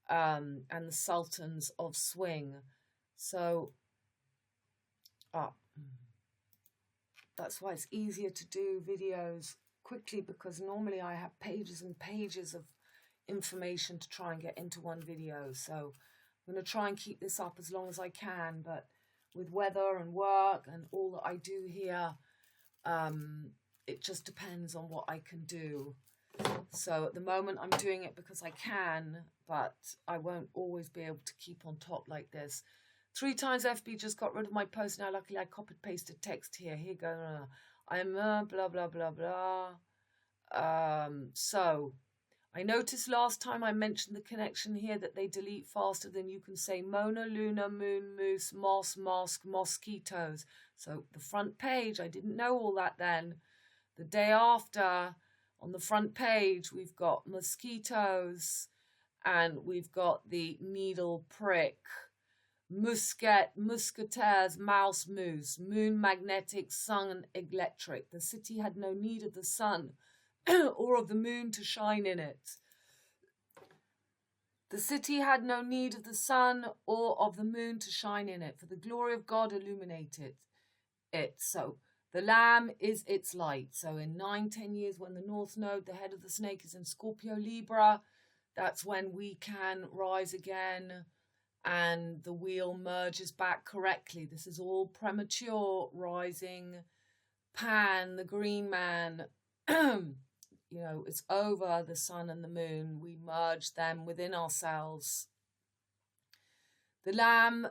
and the sultans of swing. So that's why it's easier to do videos quickly, because normally I have pages and pages of information to try and get into one video. So I'm going to try and keep this up as long as I can, but with weather and work and all that I do here, it just depends on what I can do. So at the moment I'm doing it because I can, but I won't always be able to keep on top like this. 3 times FB just got rid of my post. Now luckily I copied pasted text here. Here you go. I'm blah blah blah blah. So I noticed last time I mentioned the connection here that they delete faster than you can say Mona, Luna, Moon, Moose, Moss, Mosque, Mosquitoes. So the front page, I didn't know all that then. The day after, on the front page, we've got mosquitoes and we've got the needle prick. Musketeers, mouse, moose, moon, magnetic, sun, electric. The city had no need of the sun or of the moon to shine in it. The city had no need of the sun or of the moon to shine in it, for the glory of God illuminated it. So the Lamb is its light. So in 9-10 years, when the North Node, the head of the snake, is in Scorpio Libra, that's when we can rise again and the wheel merges back correctly. This is all premature rising. Pan, the green man, you know, it's over the sun and the moon. We merge them within ourselves. The Lamb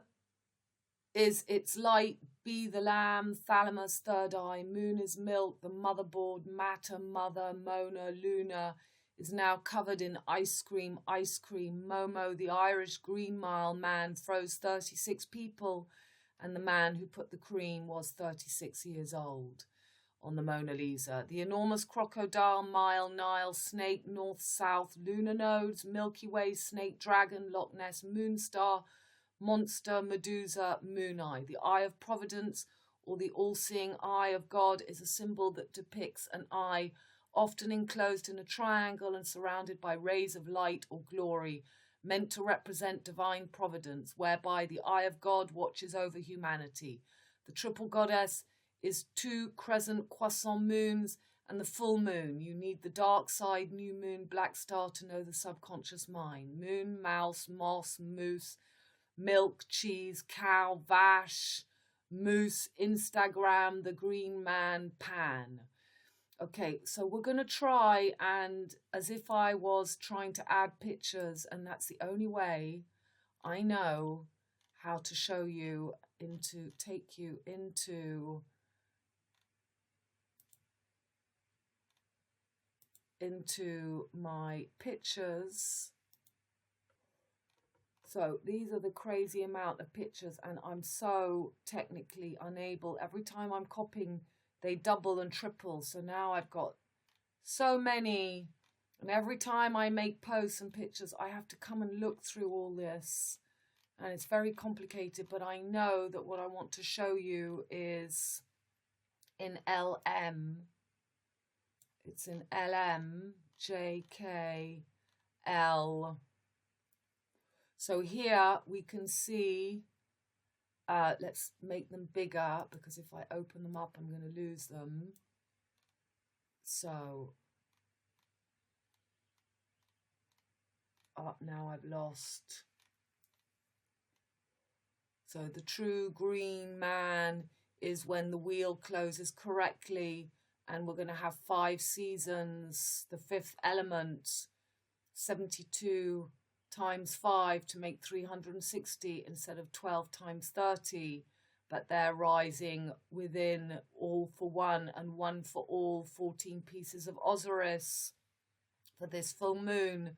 is its light. Be the Lamb, thalamus, third eye. Moon is milk, the motherboard, matter, mother, Mona, Luna is now covered in ice cream. Momo, the Irish Green Mile man, froze 36 people, and the man who put the cream was 36 years old on the Mona Lisa. The enormous crocodile, Mile, Nile, snake, north, south, lunar nodes, Milky Way, snake, dragon, Loch Ness, moon star, monster, Medusa, moon eye. The eye of providence, or the all-seeing eye of God, is a symbol that depicts an eye often enclosed in a triangle and surrounded by rays of light or glory, meant to represent divine providence, whereby the eye of God watches over humanity. The triple goddess is 2 crescent croissant moons and the full moon. You need the dark side, new moon, black star to know the subconscious mind. Moon, mouse, moss, moose, milk, cheese, cow, vache, moose, Instagram, the green man, pan. Okay, so we're going to try, and as if I was trying to add pictures, and that's the only way I know how to show you take you into my pictures. So these are the crazy amount of pictures, and I'm so technically unable. Every time I'm copying, they double and triple. So now I've got so many, and every time I make posts and pictures, I have to come and look through all this, and it's very complicated. But I know that what I want to show you is in LM. It's in LM, JK, L. So here we can see, let's make them bigger, because if I open them up, I'm going to lose them. So, now I've lost. So the true green man is when the wheel closes correctly, and we're going to have 5 seasons, the 5th element, 72 times 5 to make 360 instead of 12 times 30, but they're rising within all for one and one for all, 14 pieces of Osiris. For this full moon,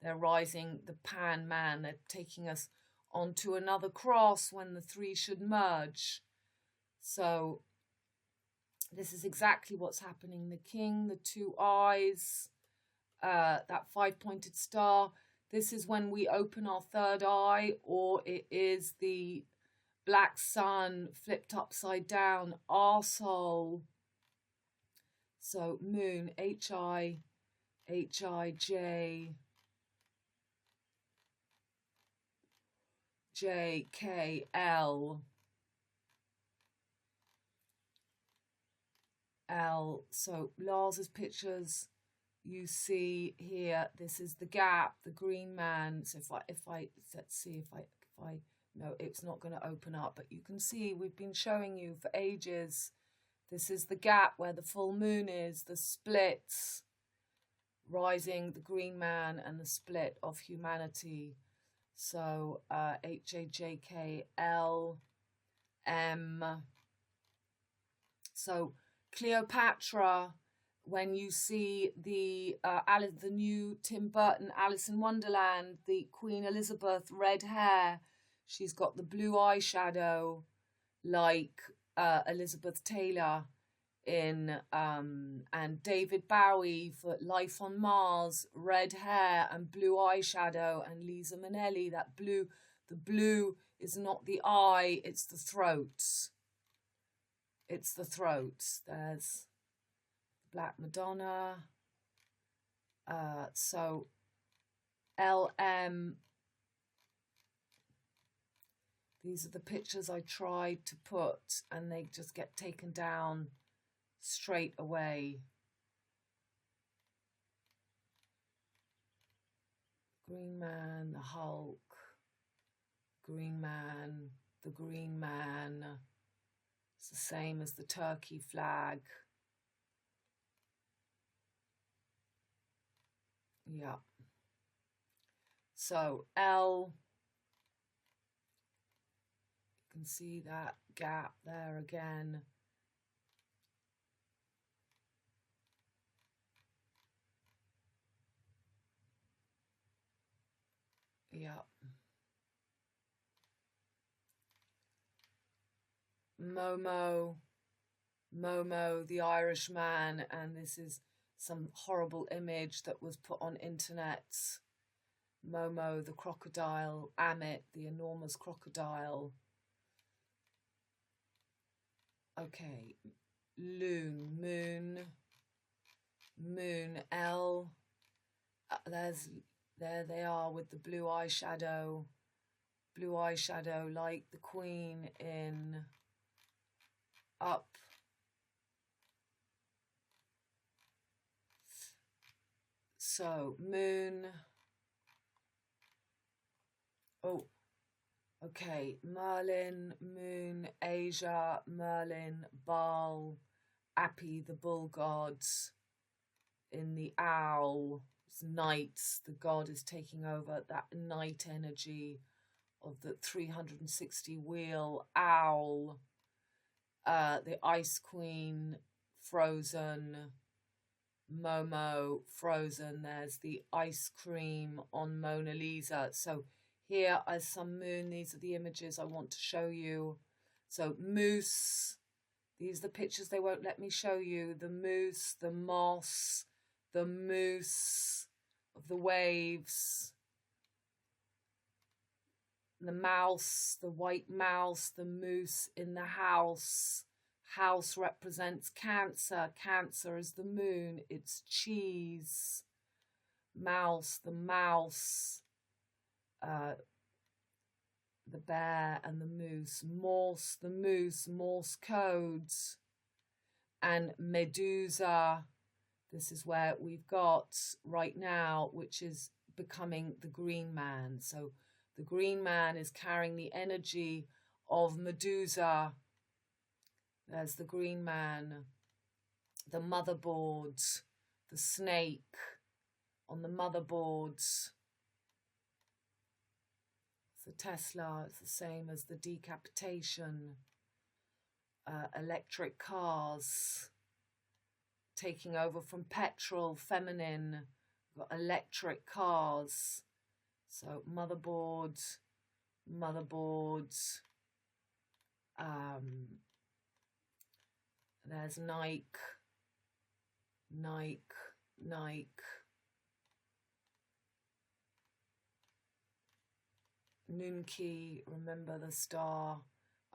they're rising the Pan Man. They're taking us onto another cross when the 3 should merge. So This is exactly what's happening. The king, the two eyes, that five-pointed star. This is when we open our third eye, or it is the black sun flipped upside down, arsehole. So moon, H-I-J, J-K-L, L. So Lars's pictures you see here, this is the gap, the green man. So if I let's see if I no, it's not going to open up, but you can see we've been showing you for ages. This is the gap where the full moon is, the splits, rising, the green man, and the split of humanity. So H-A-J-K-L-M. So Cleopatra, when you see the new Tim Burton Alice in Wonderland, the Queen Elizabeth, red hair, she's got the blue eyeshadow like Elizabeth Taylor in and David Bowie for Life on Mars, red hair and blue eyeshadow, and Lisa Minnelli, that blue, the blue is not the eye, it's the throat. It's the throat. There's Black Madonna. So LM, these are the pictures I tried to put and they just get taken down straight away. Green man, the Hulk, green man, the green man. It's the same as the turkey flag. Yeah. So L, you can see that gap there again. Yeah. Momo, the Irishman, and this is some horrible image that was put on internet. Momo, the crocodile, Amit, the enormous crocodile. Okay, loon, moon, L. There they are with the blue eyeshadow like the Queen in Up. So moon. Oh, okay. Merlin, moon, Asia, Merlin, Baal, Api, the bull gods. In the owl, nights, the god is taking over that night energy of the 360 wheel owl. The Ice Queen, Frozen, Momo, Frozen. There's the ice cream on Mona Lisa. So here are some moon. These are the images I want to show you. So moose. These are the pictures they won't let me show you. The moose, the moss, the moose of the waves. The mouse, the white mouse, the moose in the house. House represents Cancer. Cancer is the moon. It's cheese. Mouse, the mouse. The bear and the moose. Morse, the moose. Morse codes. And Medusa. This is where we've got right now, which is becoming the green man. So the green man is carrying the energy of Medusa. There's the green man, the motherboard, the snake on the motherboards. The Tesla, it's the same as the decapitation. Electric cars taking over from petrol, feminine. We've got electric cars. So motherboard, There's Nike, Nike, Nike. Nunki, remember the star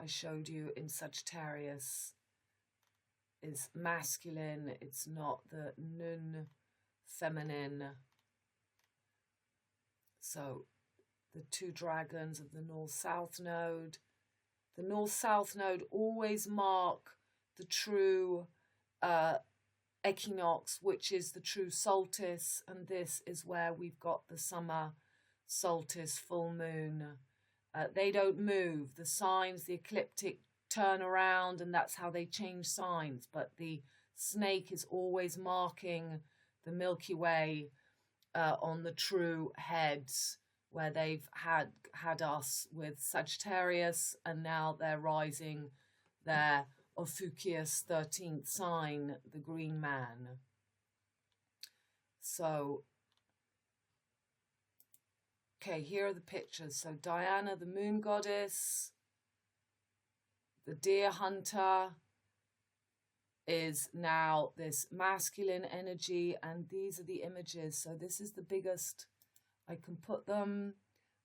I showed you in Sagittarius is masculine. It's not the Nun feminine. So the two dragons of the North-South node. The North-South node always mark the true equinox, which is the true solstice, and this is where we've got the summer solstice full moon. They don't move. The signs, the ecliptic, turn around, and that's how they change signs. But the snake is always marking the Milky Way on the true heads, where they've had us with Sagittarius, and now they're rising their Ophiuchus 13th sign, the green man. So, okay, here are the pictures. So Diana, the moon goddess, the deer hunter, is now this masculine energy, and these are the images. So this is the biggest I can put them,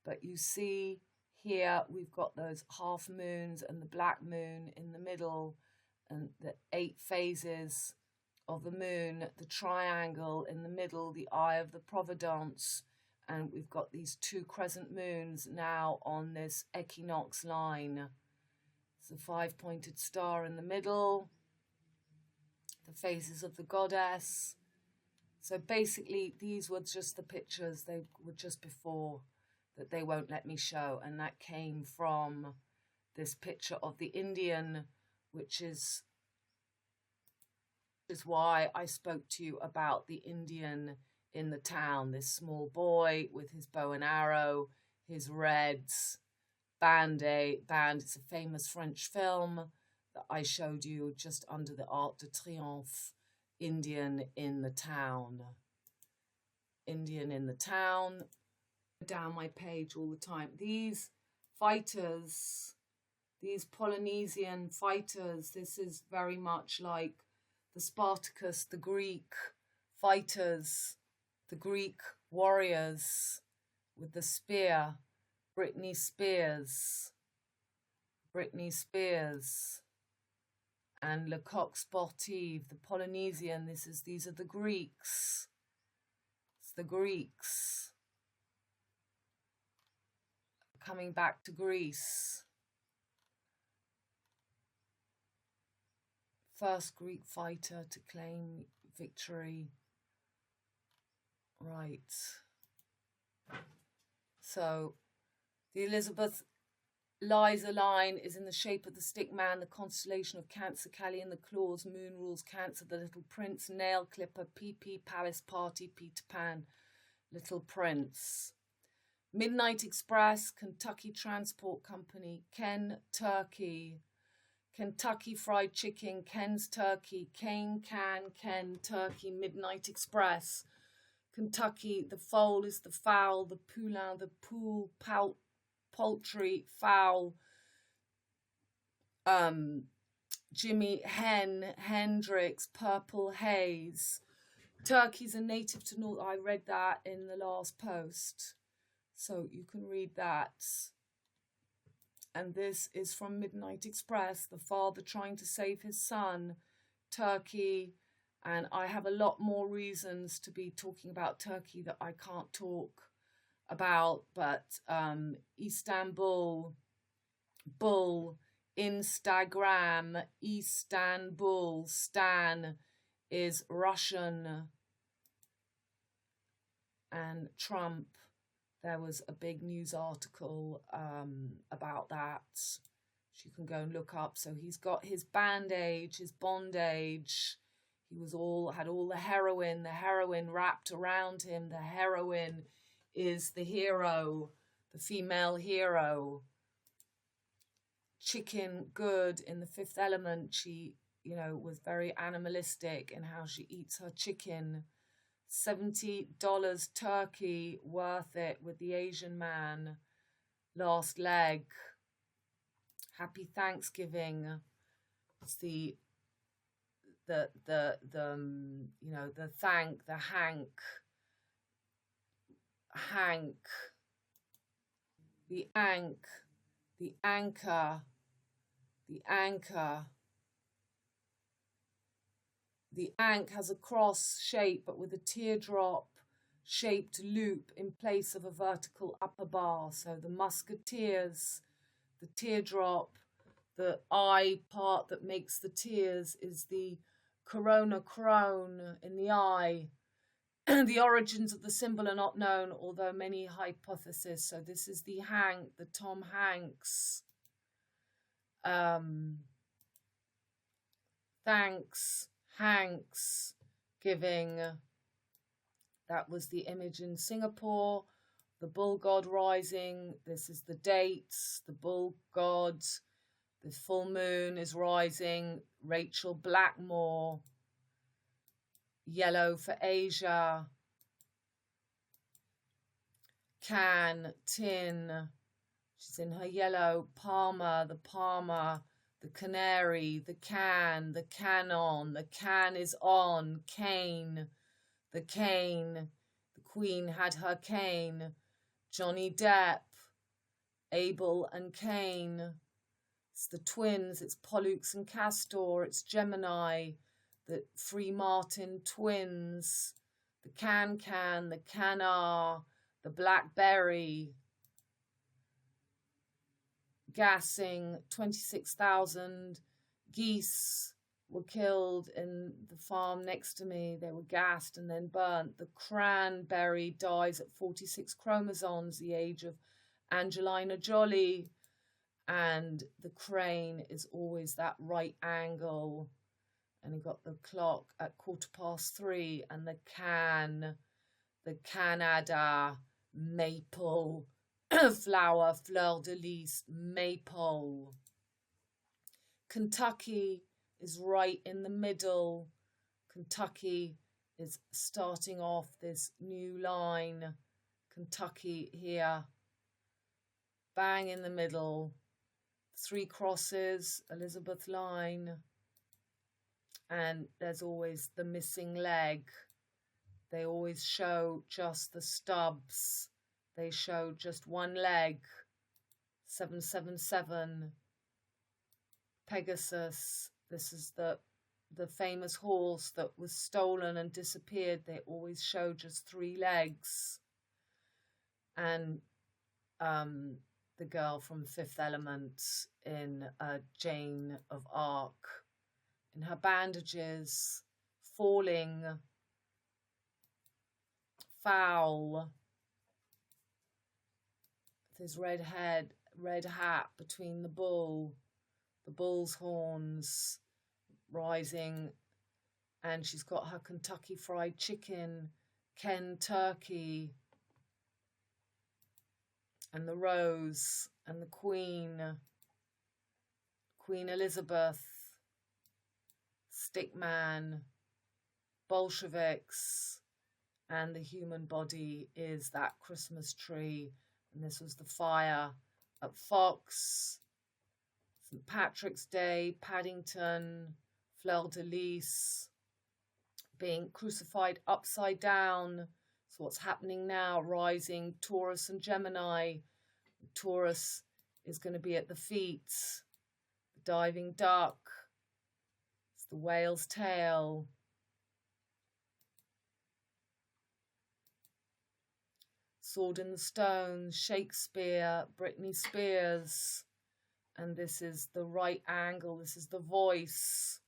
but you see here we've got those half moons and the black moon in the middle, and the 8 phases of the moon, the triangle in the middle, the eye of the Providence, and we've got these 2 crescent moons now on this equinox line. It's a 5-pointed star in the middle, the phases of the goddess. So basically these were just the pictures, they were just before that they won't let me show, and that came from this picture of the Indian, which is why I spoke to you about the Indian in the town, this small boy with his bow and arrow, his reds, band. It's a famous French film that I showed you just under the Arc de Triomphe. Indian in the town. Indian in the town. Down my page all the time. These fighters, these Polynesian fighters, this is very much like the Spartacus, the Greek fighters, the Greek warriors with the spear. Britney Spears. Britney Spears. And Le Coq Sportif, the Polynesian. These are the Greeks. It's the Greeks. Coming back to Greece. First Greek fighter to claim victory. Right. So the Elizabeth Liza line is in the shape of the stick man, the constellation of Cancer, Callie in the claws, moon rules Cancer, the little prince, nail clipper, PP, palace party, Peter Pan, little prince. Midnight Express, Kentucky Transport Company, Ken Turkey, Kentucky Fried Chicken, Ken's Turkey, Ken Turkey, Midnight Express, Kentucky, the foal is the fowl, the poulain, the pool, poultry, fowl, Jimmy, hen, Hendrix, purple haze. Turkeys are native to North. I read that in the last post, so you can read that. And this is from Midnight Express, the father trying to save his son, Turkey. And I have a lot more reasons to be talking about Turkey that I can't talk about, but Istanbul, bull, Instagram, Istanbul, Stan is Russian, and Trump, there was a big news article about that, which you can go and look up. So he's got his bandage, his bondage. He had all the heroin wrapped around him. The heroine is the hero, the female hero. Chicken Good in The Fifth Element, she, was very animalistic in how she eats her chicken. $70 turkey, worth it, with the Asian man. Last leg. Happy Thanksgiving. It's the you know, the thank, the hank, the ank, the anchor, the anchor. The ank has a cross shape, but with a teardrop shaped loop in place of a vertical upper bar. So the musketeers, the teardrop, the eye part that makes the tears is the corona crone in the eye. The origins of the symbol are not known, although many hypotheses. So this is the Hank, the Tom Hanks. Thanks, Hanks, giving. That was the image in Singapore. The bull god rising. This is the dates. The bull god. The full moon is rising. Rachel Blackmore. Yellow for Asia. Can, tin. She's in her yellow. Palmer, the palmer. The canary, the can, the canon. The can is on. Cane, the cane. The queen had her cane. Johnny Depp. Abel and Cain. It's the twins. It's Pollux and Castor. It's Gemini. The Free Martin twins. The can, the canar. The blackberry. Gassing, 26,000 geese were killed in the farm next to me. They were gassed and then burnt. The cranberry dies at 46 chromosomes, the age of Angelina Jolie. And the crane is always that right angle. And you got the clock at 3:15. And the can, the Canada, maple, flower, fleur de lis, maple. Kentucky is right in the middle. Kentucky is starting off this new line. Kentucky here, bang in the middle. 3 crosses, Elizabeth line. And there's always the missing leg. They always show just the stubs. They show just one leg. 777. Pegasus. This is the famous horse that was stolen and disappeared. They always show just 3 legs. And the girl from Fifth Element in Jane of Arc. In her bandages, falling, foul. His red head, red hat between the bull's horns rising, and she's got her Kentucky Fried Chicken, Ken Turkey, and the rose, and the Queen Elizabeth, Stickman, Bolsheviks, and the human body is that Christmas tree. And this was the fire at Fox, St. Patrick's Day, Paddington, Fleur de Lis, being crucified upside down. So what's happening now? Rising Taurus and Gemini. Taurus is going to be at the feet. The diving duck. It's the whale's tail. Sword in the Stone, Shakespeare, Britney Spears. And this is the right angle. This is the voice.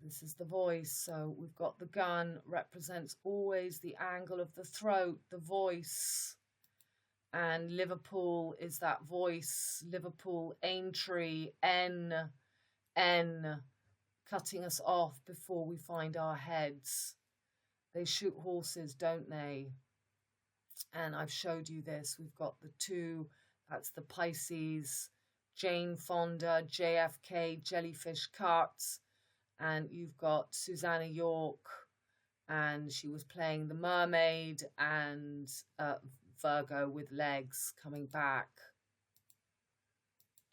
This is the voice. So we've got the gun, represents always the angle of the throat, the voice. And Liverpool is that voice. Liverpool, Aintree, N, cutting us off before we find our heads. They shoot horses, don't they? And I've showed you this. We've got the 2, that's the Pisces, Jane Fonda, JFK, jellyfish cuts. And you've got Susanna York, and she was playing the mermaid, and Virgo with legs coming back.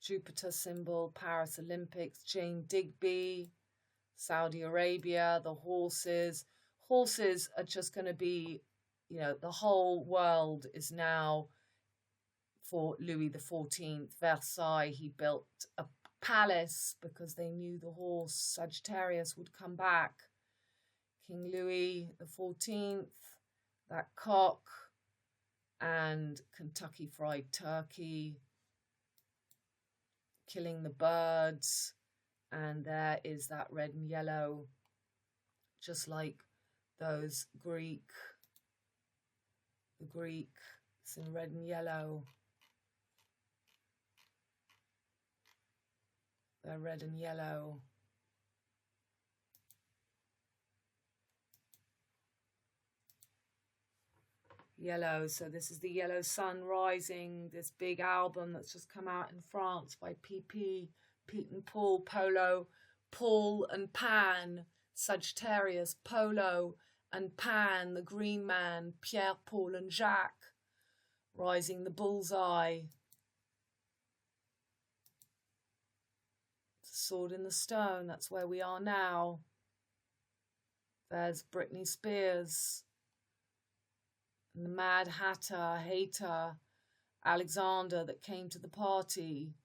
Jupiter symbol, Paris Olympics, Jane Digby, Saudi Arabia, the horses. Horses are just going to be, you know, the whole world is now for Louis XIV. Versailles, he built a palace because they knew the horse Sagittarius would come back. King Louis XIV, that cock, and Kentucky Fried Turkey, killing the birds, and there is that red and yellow, just like those the Greek, it's in red and yellow. They're red and yellow. Yellow, so this is the Yellow Sun Rising, this big album that's just come out in France by PP, Pete and Paul, Polo, Paul and Pan, Sagittarius, Polo and Pan, the Green Man, Pierre, Paul and Jacques, rising the bullseye. The Sword in the Stone, that's where we are now. There's Britney Spears. And the Mad Hatter, Alexander that came to the party.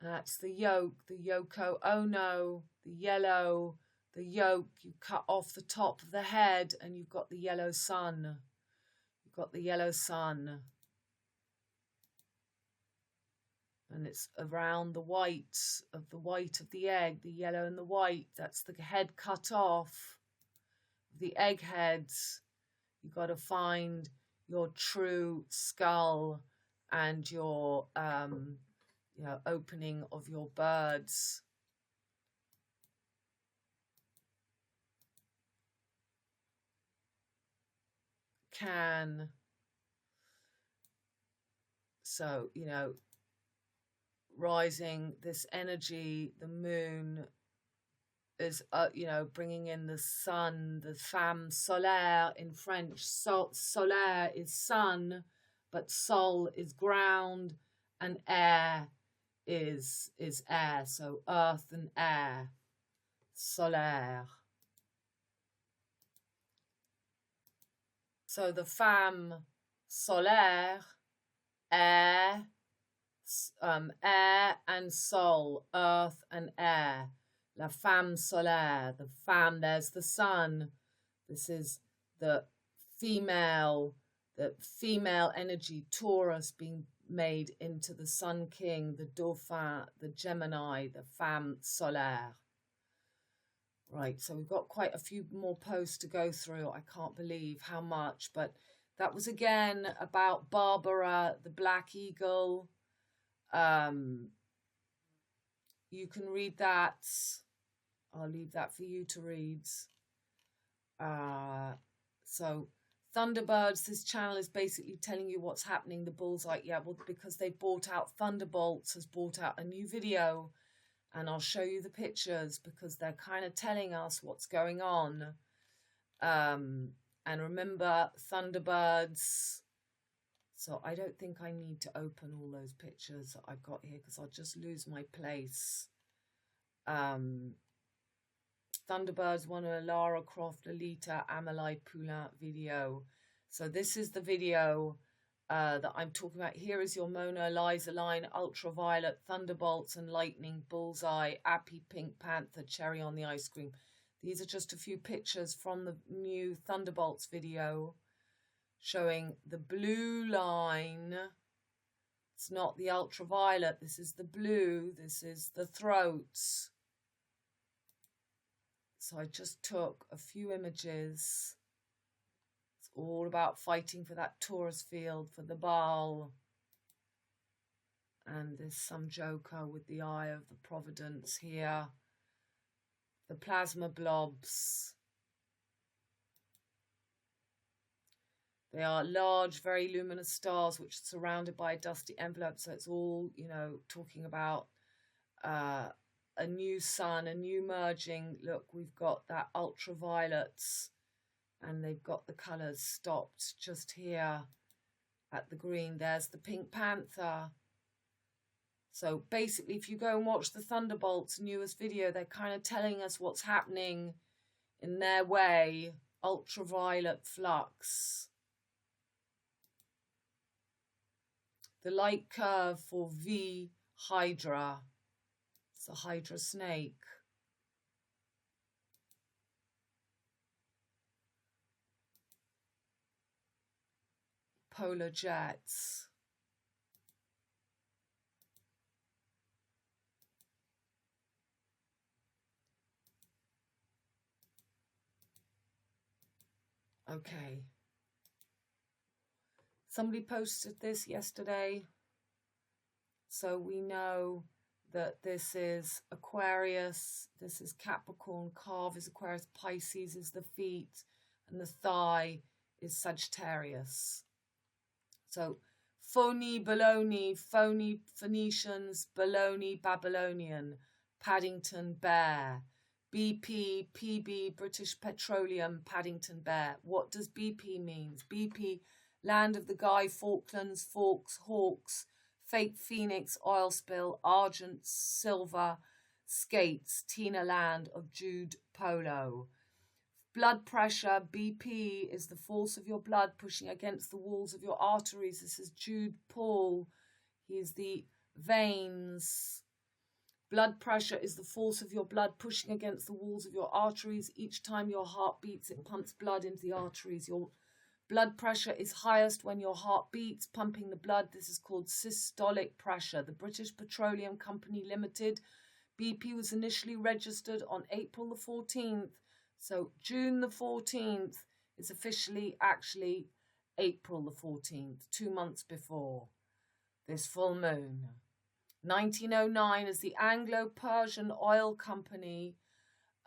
That's the yoke, the Yoko Ono, the yellow, the yoke. You cut off the top of the head and you've got the yellow sun. You've got the yellow sun. And it's around the white of the egg, the yellow and the white. That's the head cut off. The egg heads. You've got to find your true skull and your opening of your birds. Can. So, you know, rising this energy, the moon is, bringing in the sun, the femme solaire in French. Solaire is sun, but sol is ground, and air is air. So earth and air, solaire. So the femme solaire, air, air and sol, earth and air. La femme solaire, the femme, there's the sun. This is the female energy, Taurus, being made into the Sun King, the Dauphin, the Gemini, the femme solaire. Right, so we've got quite a few more posts to go through. I can't believe how much, but that was again about Barbara, the Black Eagle. You can read that. I'll leave that for you to read. So Thunderbirds, this channel is basically telling you what's happening. The bullseye, yeah, well, because they bought out Thunderbolts, has bought out a new video, and I'll show you the pictures because they're kind of telling us what's going on. And remember, Thunderbirds. So I don't think I need to open all those pictures that I've got here because I'll just lose my place. Thunderbirds won a Lara Croft, Lolita, Amelie Poulain video. So this is the video that I'm talking about. Here is your Mona Lisa line, Ultraviolet, Thunderbolts and Lightning, Bullseye, Appy, Pink Panther, Cherry on the Ice Cream. These are just a few pictures from the new Thunderbolts video showing the blue line. It's not the ultraviolet. This is the blue. This is the throats. So I just took a few images. It's all about fighting for that Taurus field, for the Baal. And there's some joker with the eye of the Providence here. The plasma blobs. They are large, very luminous stars which are surrounded by a dusty envelope. So it's all, talking about a new sun, a new merging. Look, we've got that ultraviolets and they've got the colours stopped just here at the green. There's the Pink Panther. So basically, if you go and watch the Thunderbolts' newest video, they're kind of telling us what's happening in their way. Ultraviolet flux. The light curve for V Hydra. It's a Hydra snake. Polar jets. Okay. Somebody posted this yesterday. So we know that this is Aquarius, this is Capricorn, Carve is Aquarius, Pisces is the feet, and the thigh is Sagittarius. So phony, baloney, phony Phoenicians, baloney, Babylonian, Paddington Bear, BP, PB, British Petroleum, Paddington Bear. What does BP mean? BP, Land of the Guy, Falklands, Forks, Hawks, Fake Phoenix, Oil Spill, Argent, Silver, Skates, Tina Land of Jude Polo. Blood pressure, BP, is the force of your blood pushing against the walls of your arteries. This is Jude Paul. He is the veins. Blood pressure is the force of your blood pushing against the walls of your arteries. Each time your heart beats, it pumps blood into the arteries. Your blood pressure is highest when your heart beats, pumping the blood. This is called systolic pressure. The British Petroleum Company Limited, BP, was initially registered on April the 14th. So June the 14th is officially actually April the 14th, 2 months before this full moon. 1909 is the Anglo-Persian Oil Company.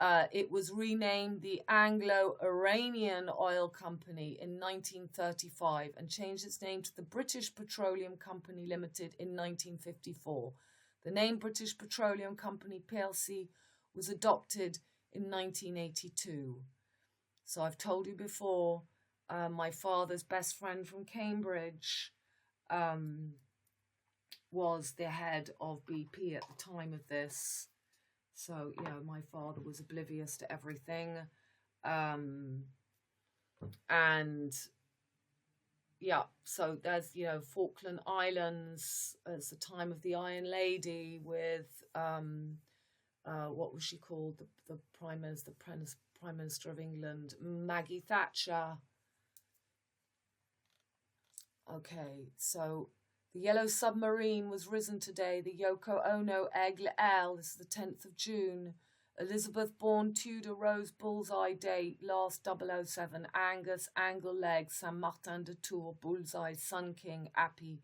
It was renamed the Anglo-Iranian Oil Company in 1935 and changed its name to the British Petroleum Company Limited in 1954. The name British Petroleum Company PLC was adopted in 1982. So I've told you before, my father's best friend from Cambridge was the head of BP at the time of this. So, you know, my father was oblivious to everything. And yeah, so there's, you know, Falkland Islands as the time of the Iron Lady with, what was she called? The Prime Minister of England, Maggie Thatcher. Okay, so the yellow submarine was risen today. The Yoko Ono Aigle L. This is the 10th of June. Elizabeth Bourne Tudor Rose Bullseye Date. Last 007. Angus Angle Leg. Saint Martin de Tours. Bullseye. Sun King. Appy.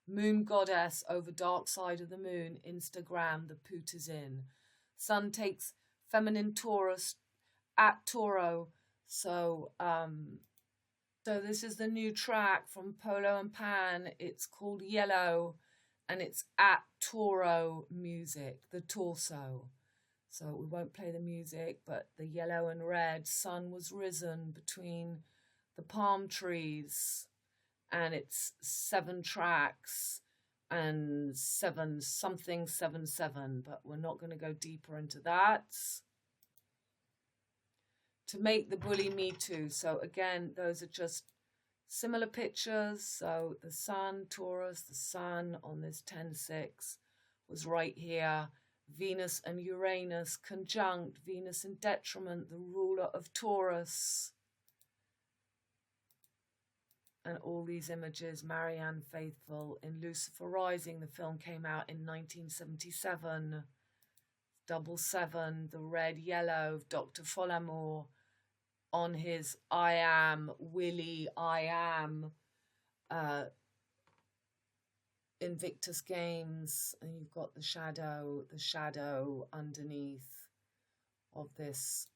Moon Goddess over Dark Side of the Moon. Instagram. The Poot is in. Sun takes feminine Taurus at Taureau. So, so this is the new track from Polo and Pan. It's called Yellow, and it's at Taureau Music, the torso. So we won't play the music, but the yellow and red sun was risen between the palm trees, and it's 7 tracks and 7 something 7/7, but we're not going to go deeper into that. To make the bully me too. So again, those are just similar pictures. So the sun, Taurus, the sun on this 10-6 was right here. Venus and Uranus conjunct, Venus in detriment, the ruler of Taurus. And all these images, Marianne Faithfull in Lucifer Rising. The film came out in 1977. 7/7, the red, yellow of Dr. Folamour on his I Am, Willie, I Am Invictus Games. And you've got the shadow underneath of this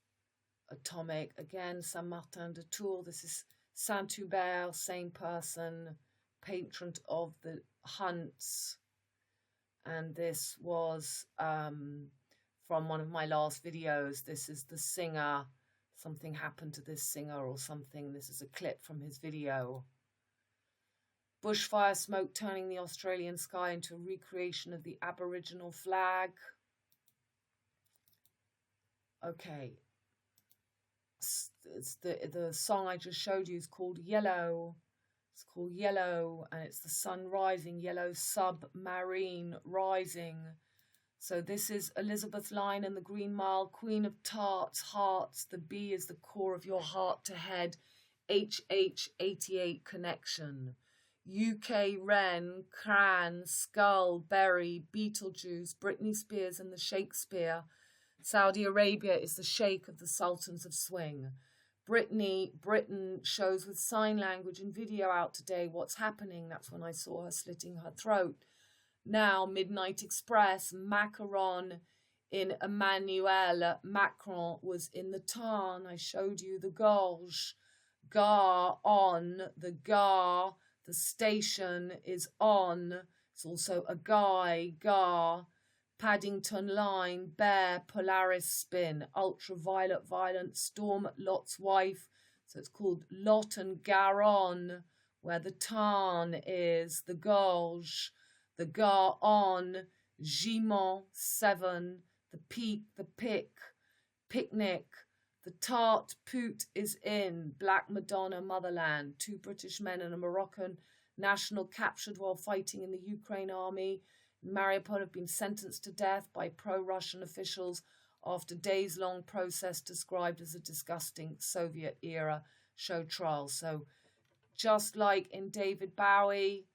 atomic. Again, Saint Martin de Tours. This is Saint-Hubert, same person, patron of the hunts. And this was from one of my last videos. This is the singer. Something happened to this singer or something. This is a clip from his video. Bushfire smoke turning the Australian sky into a recreation of the Aboriginal flag. Okay. It's the song I just showed you is called Yellow. It's called Yellow, and it's the sun rising, yellow submarine rising. So this is Elizabeth Line and the Green Mile, Queen of Tarts, Hearts. The B is the core of your heart to head. HH88 connection. UK Wren, Cran, Skull, Berry, Beetlejuice, Britney Spears and the Shakespeare. Saudi Arabia is the sheikh of the sultans of swing. Britain shows with sign language and video out today what's happening. That's when I saw her slitting her throat. Now, Midnight Express, Macaron in Emmanuel. Macron was in the Tarn. I showed you the Gorge. Gare on, the Gare, the station is on. It's also a guy, Gare. Paddington Line, Bear, Polaris Spin, Ultraviolet Violent Storm, Lot's Wife. So it's called Lot and Garonne, where the Tarn is, the Gorge, the Gare on, Gimont 7, the Peak, the Pick, Picnic, the Tart Poot is in, Black Madonna, Motherland, 2 British men and a Moroccan national captured while fighting in the Ukraine army. Mariupol have been sentenced to death by pro-Russian officials after days-long process described as a disgusting Soviet-era show trial. So just like in David Bowie,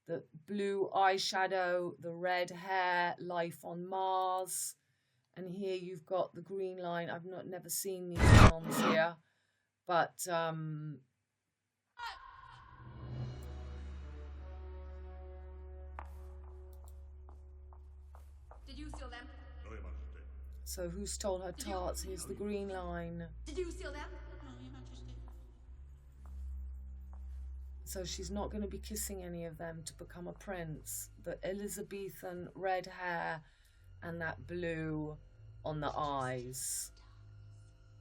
the blue eyeshadow, the red hair, life on Mars. And here you've got the green line. I've never seen these films here, but Did you steal them? No, Your Majesty. so who stole her tarts? Here's the green line. Did you steal them? No, Your Majesty. So she's not going to be kissing any of them to become a prince. The Elizabethan red hair and that blue on the eyes.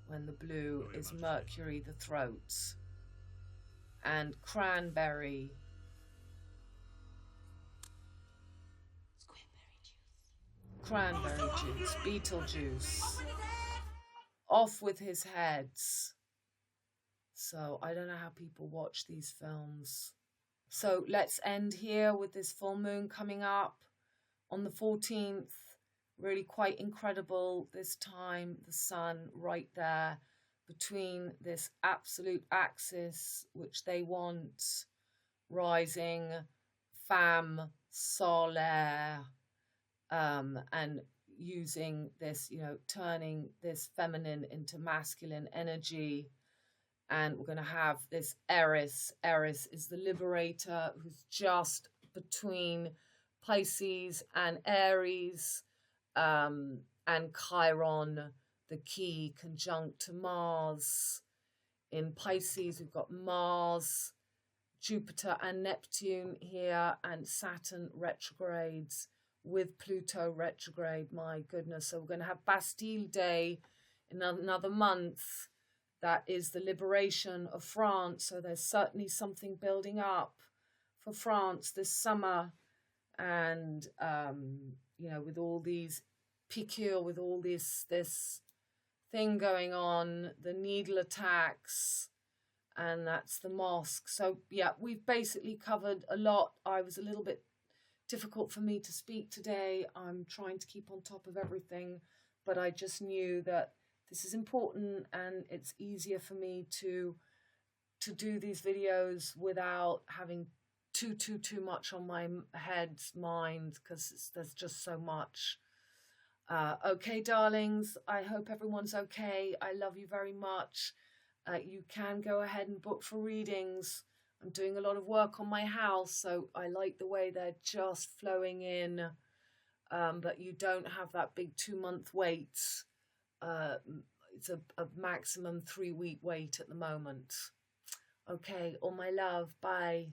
When the blue is Mercury, the throat. And cranberry. Cranberry juice, Beetlejuice. Off with his heads. So I don't know how people watch these films. So let's end here with this full moon coming up on the 14th. Really quite incredible this time. The sun right there between this absolute axis, which they want, rising, femme solaire. And using this, turning this feminine into masculine energy. And we're going to have this Eris. Eris is the liberator who's just between Pisces and Aries, and Chiron, the key, conjunct to Mars. In Pisces, we've got Mars, Jupiter and Neptune here, and Saturn retrogrades with Pluto retrograde. My goodness. So we're going to have Bastille Day in another month. That is the liberation of France. So there's certainly something building up for France this summer. And, with all these piqûres, with all this thing going on, the needle attacks, and that's the mosque. So, yeah, we've basically covered a lot. I was a little bit difficult for me to speak today. I'm trying to keep on top of everything, but I just knew that this is important, and it's easier for me to do these videos without having too much on my mind, because there's just so much. Okay, darlings, I hope everyone's okay. I love you very much. You can go ahead and book for readings. I'm doing a lot of work on my house, so I like the way they're just flowing in, but you don't have that big 2-month wait. It's a maximum 3-week wait at the moment. Okay, all my love, bye.